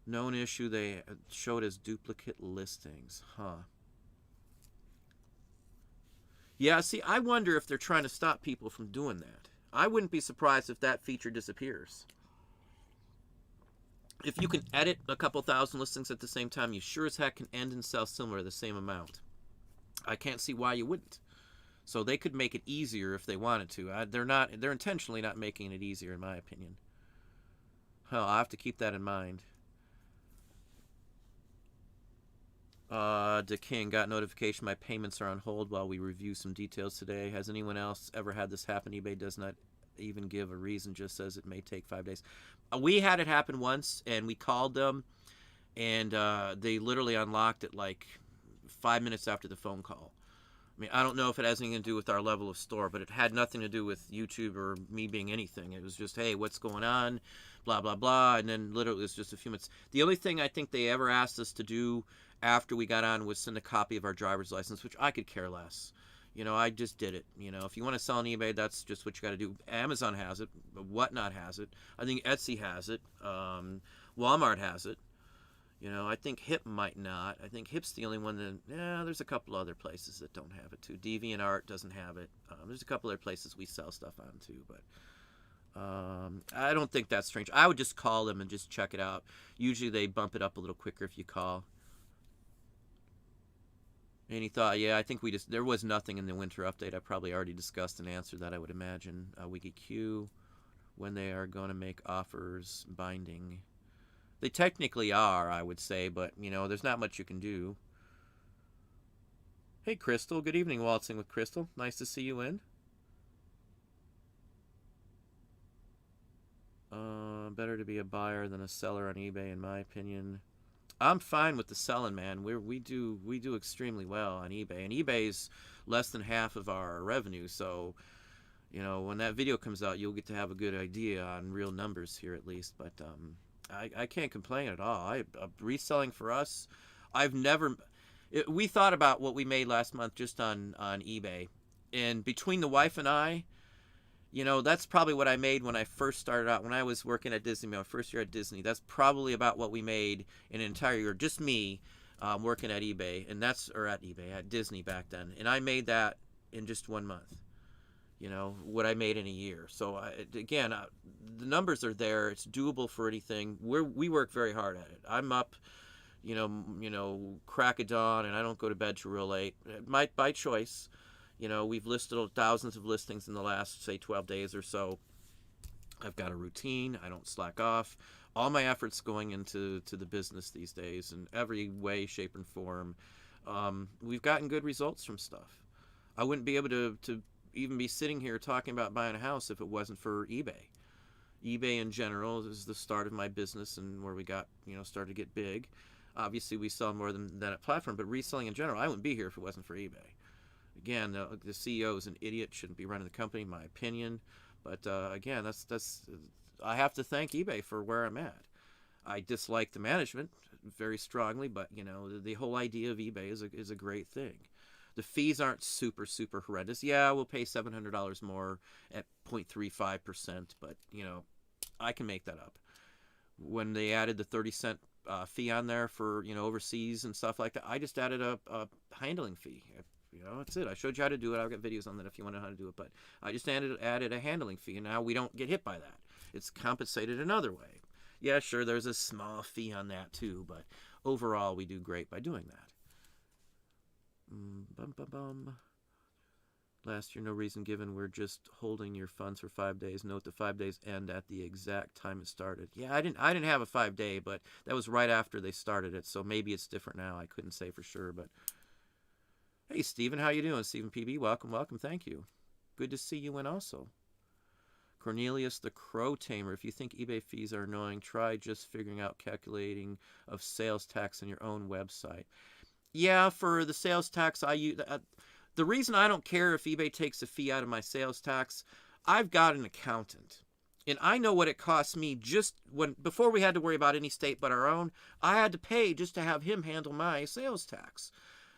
Known issue they showed as duplicate listings. Huh. Yeah, see, I wonder if they're trying to stop people from doing that. I wouldn't be surprised if that feature disappears. If you can edit a couple thousand listings at the same time, you sure as heck can end and sell similar the same amount. I can't see why you wouldn't. So they could make it easier if they wanted to. They're intentionally not making it easier, in my opinion. Hell, I'll have to keep that in mind. The King got notification my payments are on hold while we review some details today. Has anyone else ever had this happen? eBay does not even give a reason, just says it may take 5 days. We had it happen once, and we called them, and they literally unlocked it like 5 minutes after the phone call. I mean, I don't know if it has anything to do with our level of store, but it had nothing to do with YouTube or me being anything. It was just, hey, what's going on, blah, blah, blah, and then literally it was just a few minutes. The only thing I think they ever asked us to do after we got on was send a copy of our driver's license, which I could care less. You know, I just did it. You know, if you want to sell on eBay, that's just what you got to do. Amazon has it. Whatnot has it. I think Etsy has it. Walmart has it. You know, I think Hip might not. I think Hip's the only one that, there's a couple other places that don't have it too. DeviantArt doesn't have it. There's a couple other places we sell stuff on too, but I don't think that's strange. I would just call them and just check it out. Usually they bump it up a little quicker if you call. And he thought, yeah, I think there was nothing in the winter update. I probably already discussed and answered that, I would imagine. WikiQ, when they are going to make offers binding. They technically are, I would say, but, you know, there's not much you can do. Hey, Crystal. Good evening, Waltzing with Crystal. Nice to see you in. Better to be a buyer than a seller on eBay, in my opinion. I'm fine with the selling, man. We do extremely well on eBay, and eBay's less than half of our revenue. So, you know, when that video comes out, you'll get to have a good idea on real numbers here, at least. But I can't complain at all. Reselling for us, we thought about what we made last month just on eBay, and between the wife and I, you know, that's probably what I made when I first started out. When I was working at Disney, my first year at Disney, that's probably about what we made in an entire year. Just me working at eBay, at Disney back then. And I made that in just 1 month, you know, what I made in a year. So, again, the numbers are there. It's doable for anything. We work very hard at it. I'm up, you know, crack of dawn, and I don't go to bed till real late. By choice. You know, we've listed thousands of listings in the last, say, 12 days or so. I've got a routine. I don't slack off. All my efforts going into the business these days in every way, shape, and form. We've gotten good results from stuff. I wouldn't be able to even be sitting here talking about buying a house if it wasn't for eBay. eBay in general is the start of my business and where we got, you know, started to get big. Obviously, we sell more than that platform, but reselling in general, I wouldn't be here if it wasn't for eBay. Again, the CEO is an idiot, shouldn't be running the company, in my opinion. But again, that's I have to thank eBay for where I'm at. I dislike the management very strongly, but you know the whole idea of eBay is a great thing. The fees aren't super horrendous. Yeah, we'll pay $700 more at 0.35%, but you know I can make that up. When they added the 30-cent fee on there for overseas and stuff like that, I just added a handling fee. You know, that's it. I showed you how to do it. I've got videos on that if you want to know how to do it. But I just added a handling fee, and now we don't get hit by that. It's compensated another way. Yeah, sure, there's a small fee on that too, but overall we do great by doing that. Bum, bum, bum. Last year, no reason given. We're just holding your funds for 5 days. Note the 5 days end at the exact time it started. Yeah, I didn't have a 5 day, but that was right after they started it. So maybe it's different now. I couldn't say for sure, but hey, Stephen, how you doing? Stephen PB, welcome, welcome. Thank you. Good to see you in also. Cornelius the Crow Tamer. If you think eBay fees are annoying, try just figuring out calculating of sales tax on your own website. Yeah, for the sales tax, I use. The reason I don't care if eBay takes a fee out of my sales tax, I've got an accountant. And I know what it costs me just before we had to worry about any state but our own, I had to pay just to have him handle my sales tax.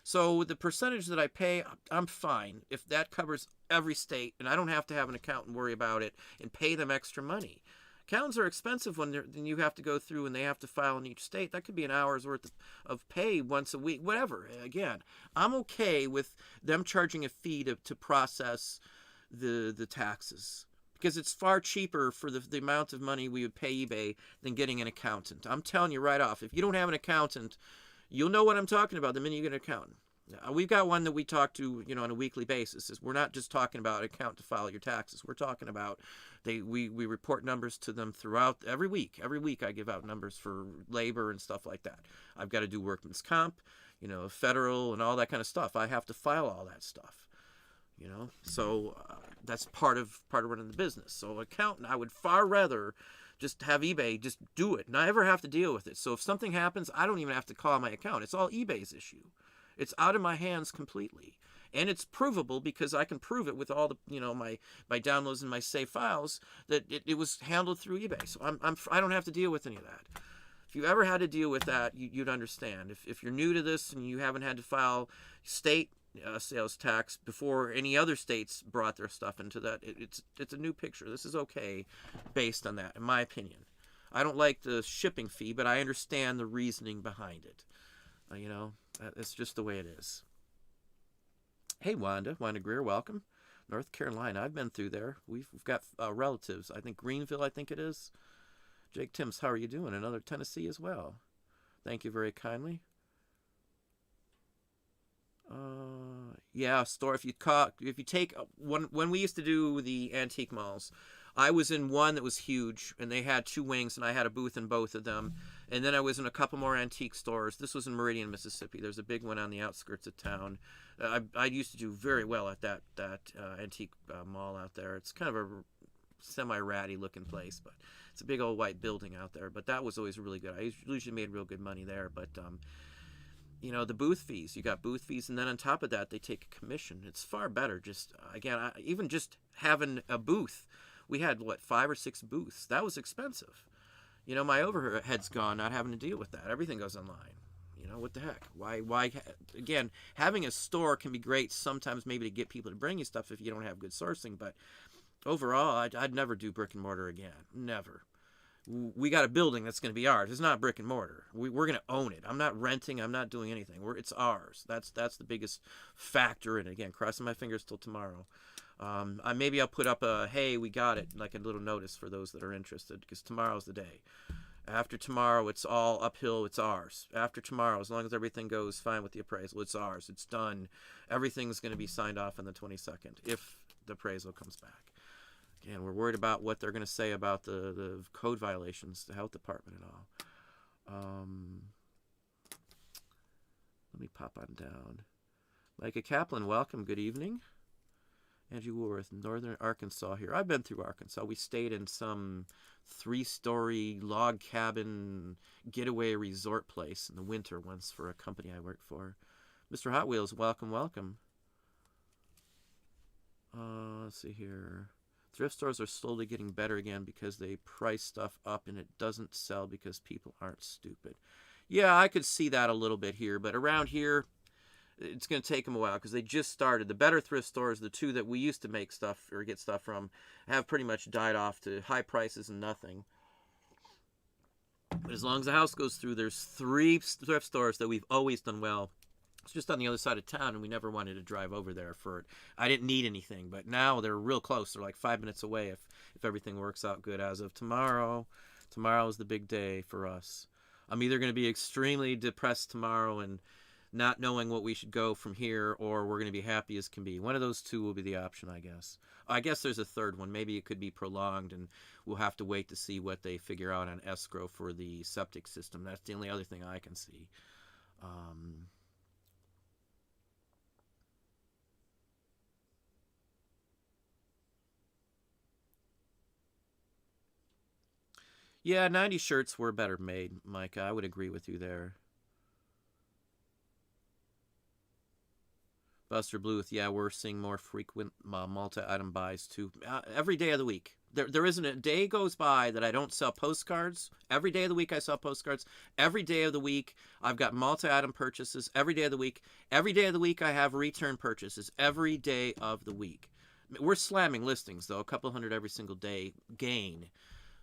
So the percentage that I pay, I'm fine if that covers every state and I don't have to have an accountant worry about it and pay them extra money. Accountants are expensive when you have to go through and they have to file in each state. That could be an hour's worth of pay once a week, whatever. Again, I'm okay with them charging a fee to process the taxes because it's far cheaper for the amount of money we would pay eBay than getting an accountant. I'm telling you right off, if you don't have an accountant, you'll know what I'm talking about the minute you get an accountant. We've got one that we talk to, on a weekly basis. We're not just talking about account to file your taxes. We're talking about we report numbers to them throughout every week. Every week I give out numbers for labor and stuff like that. I've got to do workman's comp, federal and all that kind of stuff. I have to file all that stuff, So that's part of running the business. So accountant, I would far rather just have eBay just do it, not ever have to deal with it. So if something happens, I don't even have to call my account. It's all eBay's issue. It's out of my hands completely. And it's provable because I can prove it with all the, my downloads and my save files that it was handled through eBay. So I don't have to deal with any of that. If you ever had to deal with that, you'd understand. If you're new to this and you haven't had to file state sales tax before any other states brought their stuff into that, it's a new picture. This is okay based on that, in my opinion. I don't like the shipping fee, but I understand the reasoning behind it. It's just the way it is. Hey, Wanda Greer, welcome. North Carolina, I've been through there. We've got relatives. I think Greenville, I think it is. Jake Timms, how are you doing? Another Tennessee as well. Thank you very kindly. Yeah, store. If you take when we used to do the antique malls, I was in one that was huge, and they had two wings, and I had a booth in both of them. And then I was in a couple more antique stores. This was in Meridian, Mississippi. There's a big one on the outskirts of town. I used to do very well at that antique mall out there. It's kind of a semi-ratty looking place, but it's a big old white building out there. But that was always really good. I usually made real good money there. But the booth fees. You got booth fees, and then on top of that, they take a commission. It's far better. Just even just having a booth. We had 5 or 6 booths. That was expensive. My overhead's gone, not having to deal with that. Everything goes online. What the heck? Why? Again, having a store can be great sometimes, maybe to get people to bring you stuff if you don't have good sourcing. But overall, I'd never do brick and mortar again. Never. We got a building that's going to be ours. It's not brick and mortar. We're going to own it. I'm not renting. I'm not doing anything. It's ours. That's the biggest factor in it. Again, crossing my fingers till tomorrow. Maybe I'll put up hey, we got it, like a little notice for those that are interested, because tomorrow's the day. After tomorrow, it's all uphill. It's ours. After tomorrow, as long as everything goes fine with the appraisal, it's ours. It's done. Everything's going to be signed off on the 22nd if the appraisal comes back. Again, we're worried about what they're going to say about the code violations, the health department and all. Let me pop on down. Micah Kaplan, welcome. Good evening. Andrew Woolworth, Northern Arkansas here. I've been through Arkansas. We stayed in some 3-story log cabin getaway resort place in the winter once for a company I worked for. Mr. Hot Wheels, welcome, welcome. Let's see here. Thrift stores are slowly getting better again because they price stuff up and it doesn't sell because people aren't stupid. Yeah, I could see that a little bit here, but around here, it's going to take them a while because they just started. The better thrift stores, the two that we used to make stuff or get stuff from, have pretty much died off to high prices and nothing. But as long as the house goes through, there's 3 thrift stores that we've always done well. It's just on the other side of town, and we never wanted to drive over there for it. I didn't need anything, but now they're real close. They're like 5 minutes away if everything works out good as of tomorrow. Tomorrow is the big day for us. I'm either going to be extremely depressed tomorrow and not knowing what we should go from here, or we're going to be happy as can be. One of those two will be the option, I guess. I guess there's a third one. Maybe it could be prolonged, and we'll have to wait to see what they figure out on escrow for the septic system. That's the only other thing I can see. Um, yeah, 90 shirts were better made, Mike. I would agree with you there. Buster Bluth, yeah, we're seeing more frequent multi-item buys too. Every day of the week. There isn't a day goes by that I don't sell postcards. Every day of the week I sell postcards. Every day of the week I've got multi-item purchases. Every day of the week. Every day of the week I have return purchases. Every day of the week. We're slamming listings though, a couple hundred every single day gain.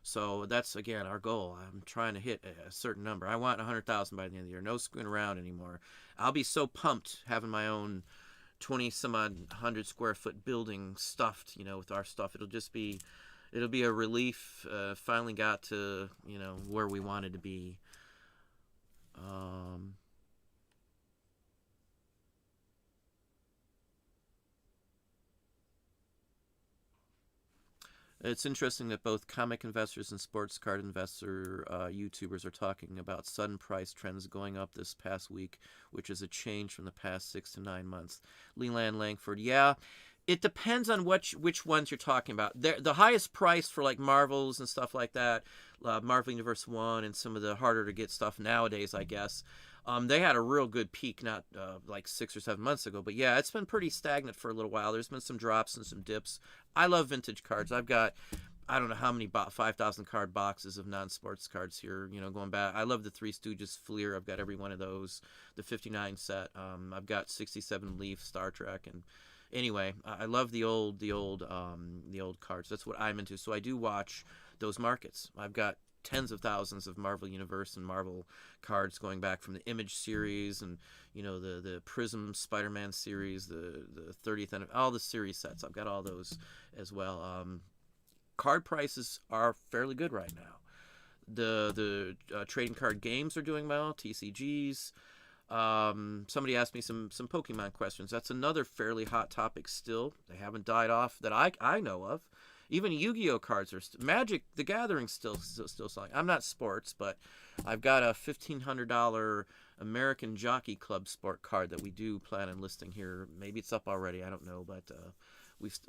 So that's again our goal. I'm trying to hit a certain number. I want 100,000 by the end of the year. No screwing around anymore. I'll be so pumped having my own 20 some odd 100 square foot building stuffed, with our stuff. It'll be a relief. Finally got to, where we wanted to be. um it's interesting that both comic investors and sports card investor YouTubers are talking about sudden price trends going up this past week, which is a change from the past 6 to 9 months. Leland Langford, yeah, it depends on which ones you're talking about. The highest price for like Marvels and stuff like that, Marvel Universe 1 and some of the harder to get stuff nowadays, I guess. They had a real good peak not like 6 or 7 months ago, but yeah, it's been pretty stagnant for a little while. There's been some drops and some dips. I love vintage cards. I've got, I don't know how many 5,000 card boxes of non-sports cards here, going back. I love the Three Stooges Fleer. I've got every one of those. The 59 set. I've got 67 Leaf Star Trek. And anyway, I love the old cards. That's what I'm into. So I do watch those markets. I've got tens of thousands of Marvel Universe and Marvel cards going back from the Image series and the Prism Spider-Man series, the 30th and all the series sets. I've got all those as well. Card prices are fairly good right now. The trading card games are doing well. TCGs. Somebody asked me some Pokemon questions. That's another fairly hot topic still. They haven't died off that I know of. Even Yu-Gi-Oh cards are Magic the Gathering's still selling. I'm not sports, but I've got a $1,500 American Jockey Club sport card that we do plan on listing here. Maybe it's up already. I don't know, but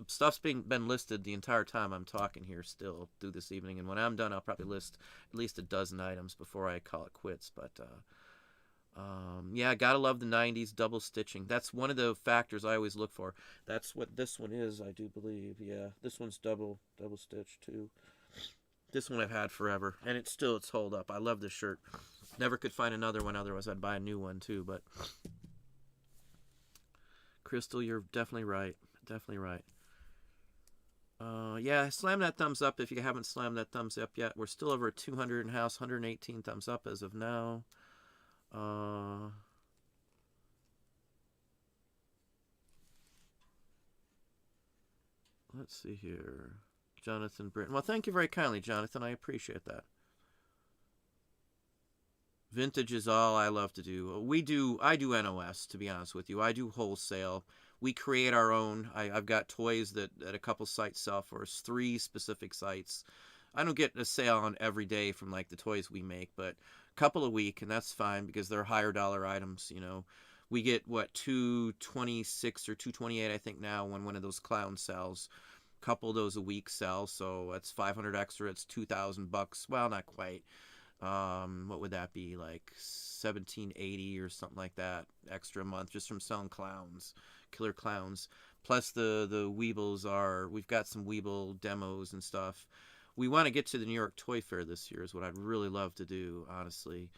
stuff's been listed the entire time I'm talking here still through this evening. And when I'm done, I'll probably list at least a dozen items before I call it quits. But yeah, gotta love the 90s double stitching. That's one of the factors I always look for. That's what this one is, I do believe. Yeah, this one's double stitched too. This one I've had forever, and it's hold up. I love this shirt. Never could find another one, otherwise I'd buy a new one too. But Crystal, you're definitely right. Definitely right. Yeah, slam that thumbs up if you haven't slammed that thumbs up yet. We're still over at 200 in house, 118 thumbs up as of now. Let's see here. Jonathan Britton. Well, thank you very kindly, Jonathan. I appreciate that. Vintage is all I love to do. I do NOS, to be honest with you. I do wholesale. We create our own. I've got toys that a couple sites sell for us, 3 specific sites. I don't get a sale on every day from like the toys we make, but a couple a week, and that's fine because they're higher dollar items. We get what 226 or 228, I think now, when one of those clowns sells. Couple of those a week sell, so that's 500 extra. It's $2,000. Well, not quite. What would that be, like 1780 or something like that extra a month just from selling clowns, killer clowns. Plus the Weebles we've got some Weeble demos and stuff. We want to get to the New York Toy Fair this year is what I'd really love to do, honestly.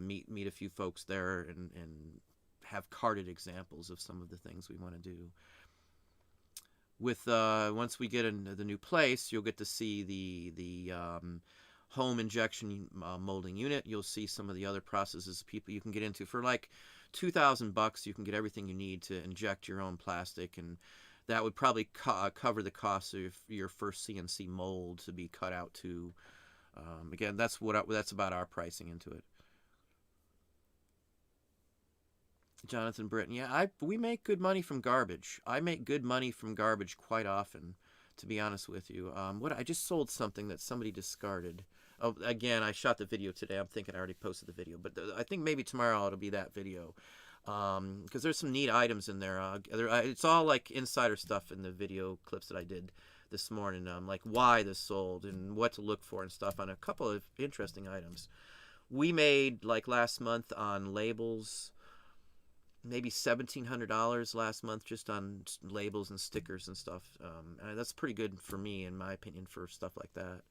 Meet a few folks there and have carded examples of some of the things we want to do. With once we get into the new place, you'll get to see the home injection molding unit. You'll see some of the other processes people you can get into for like $2,000. You can get everything you need to inject your own plastic, and that would probably cover the cost of your first CNC mold to be cut out to. Again, that's about our pricing into it. Jonathan Britton, yeah, we make good money from garbage. I make good money from garbage quite often, to be honest with you. What I just sold something that somebody discarded. Oh, again, I shot the video today. I'm thinking I already posted the video, but I think maybe tomorrow it'll be that video, because there's some neat items in there. It's all like insider stuff in the video clips that I did this morning, like why this sold and what to look for and stuff on a couple of interesting items. We made like last month on labels maybe $1,700 last month just on labels and stickers and stuff. And that's pretty good for me, in my opinion, for stuff like that.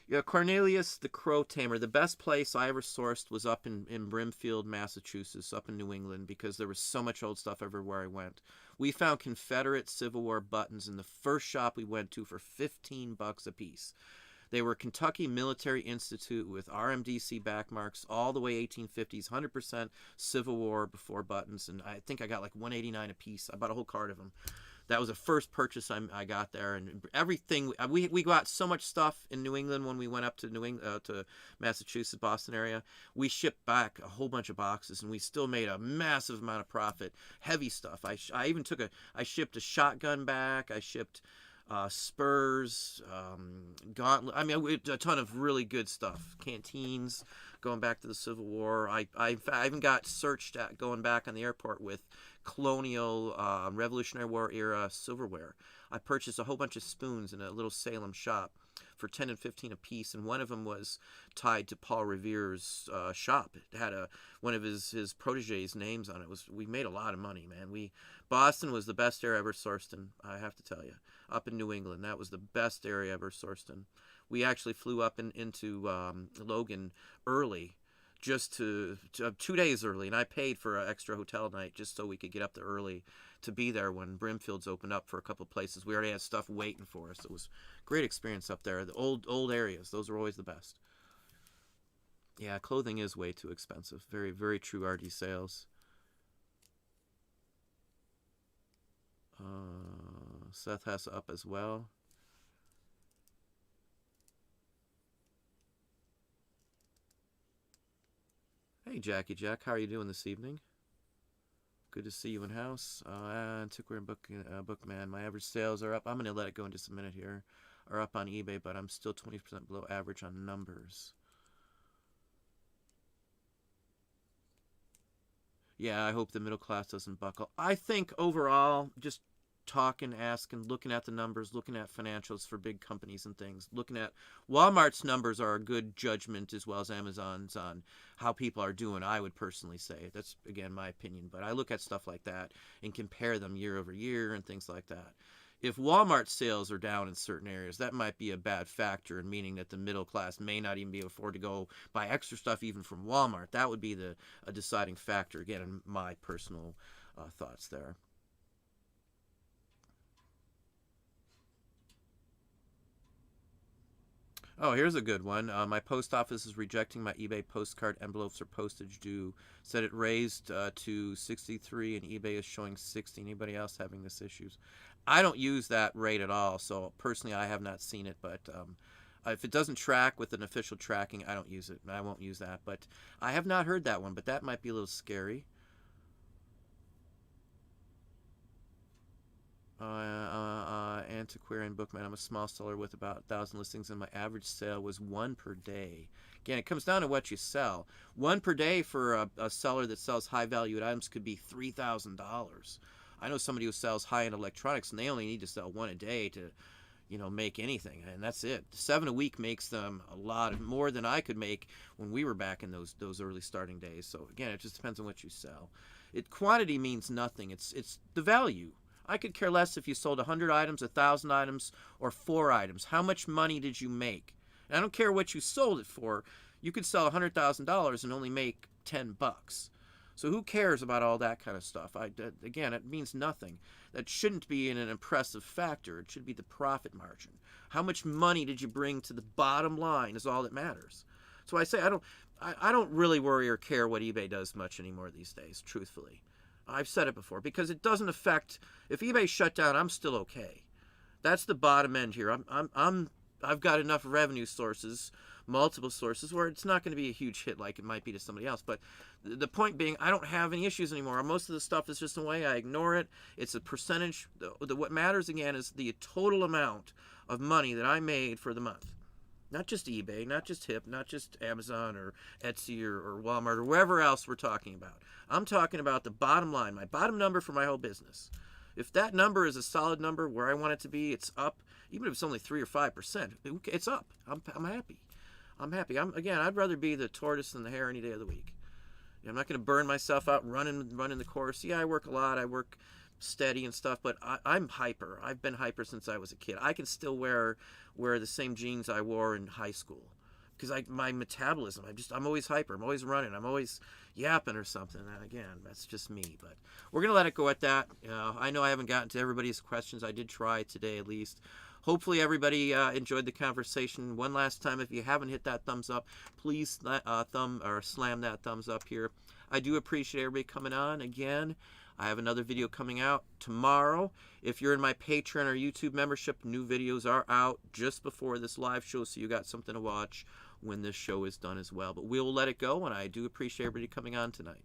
Yeah, Cornelius the Crow Tamer. The best place I ever sourced was up in Brimfield, Massachusetts, up in New England, because there was so much old stuff everywhere I went. We found Confederate Civil War buttons in the first shop we went to for $15 a piece. They were Kentucky Military Institute with RMDC backmarks all the way 1850s, 100% Civil War before buttons, and I think I got like $189 a piece. I bought a whole cart of them. That was the first purchase I got there, and everything. We got so much stuff in New England when we went up to New England, to Massachusetts, Boston area. We shipped back a whole bunch of boxes, and we still made a massive amount of profit. Heavy stuff. I even I shipped a shotgun back. I shipped spurs, gauntlet. I mean, a ton of really good stuff. Canteens, going back to the Civil War. I even got searched at going back on the airport with colonial, Revolutionary War era silverware. I purchased a whole bunch of spoons in a little Salem shop for 10 and 15 a piece, and one of them was tied to Paul Revere's shop. It had one of his protege's names on it. We made a lot of money, man. Boston was the best area I ever sourced in, I have to tell you. Up in New England, that was the best area I ever sourced in. We actually flew up into Logan early, just 2 days early, and I paid for an extra hotel night just so we could get up there early to be there when Brimfield's opened up for a couple of places. We already had stuff waiting for us. It was a great experience up there. The old areas, those are always the best. Yeah, clothing is way too expensive. Very, very true, RD Sales. Seth has up as well. Hey, Jackie Jack, how are you doing this evening? Good to see you in house. Antiquary and Bookman. My average sales are up. I'm going to let it go in just a minute here. Are up on eBay, but I'm still 20% below average on numbers. Yeah, I hope the middle class doesn't buckle. I think overall, just talking, asking, looking at the numbers, looking at financials for big companies and things, looking at Walmart's numbers are a good judgment, as well as Amazon's, on how people are doing. I would personally say that's, again, my opinion, but I look at stuff like that and compare them year over year and things like that. If Walmart sales are down in certain areas, that might be a bad factor, meaning that the middle class may not even be able to afford to go buy extra stuff even from Walmart. That would be a deciding factor, again, in my personal thoughts there. Oh, here's a good one. My post office is rejecting my eBay postcard envelopes or postage due. Said it raised to 63 and eBay is showing 60. Anybody else having this issues? I don't use that rate at all, so personally I have not seen it, but if it doesn't track with an official tracking, I don't use it. I won't use that, but I have not heard that one, but that might be a little scary. Antiquarian Bookman. I'm a small seller with about 1,000 listings, and my average sale was one per day. Again, it comes down to what you sell. One per day for a seller that sells high-valued items could be $3,000. I know somebody who sells high-end electronics, and they only need to sell one a day to, make anything, and that's it. 7 a week makes them a lot more than I could make when we were back in those early starting days. So again, it just depends on what you sell. Quantity means nothing. It's the value. I could care less if you sold 100 items, 1,000 items, or 4 items. How much money did you make? And I don't care what you sold it for. You could sell $100,000 and only make $10. So who cares about all that kind of stuff? Again, it means nothing. That shouldn't be an impressive factor. It should be the profit margin. How much money did you bring to the bottom line is all that matters. So I say I don't really worry or care what eBay does much anymore these days, truthfully. I've said it before, because it doesn't affect, if eBay shut down, I'm still okay. That's the bottom end here. I've got enough revenue sources, multiple sources, where it's not going to be a huge hit like it might be to somebody else. But the point being, I don't have any issues anymore. Most of the stuff is just in a way I ignore it. It's a percentage. What matters again is the total amount of money that I made for the month. Not just eBay, not just Hip, not just Amazon or Etsy or Walmart or wherever else we're talking about. I'm talking about the bottom line, my bottom number for my whole business. If that number is a solid number where I want it to be, it's up. Even if it's only 3 or 5%, it's up. I'm happy. I'm happy. I'd rather be the tortoise than the hare any day of the week. I'm not going to burn myself out running the course. Yeah, I work a lot. I work steady and stuff, but I'm hyper. I've been hyper since I was a kid. I can still wear the same jeans I wore in high school, because my metabolism, I'm always hyper. I'm always running. I'm always yapping or something. And again, that's just me. But we're gonna let it go at that. I know I haven't gotten to everybody's questions. I did try today at least. Hopefully everybody enjoyed the conversation. One last time, if you haven't hit that thumbs up, please slam that thumbs up here. I do appreciate everybody coming on again. I have another video coming out tomorrow. If you're in my Patreon or YouTube membership, new videos are out just before this live show, so you got something to watch when this show is done as well. But we'll let it go, and I do appreciate everybody coming on tonight.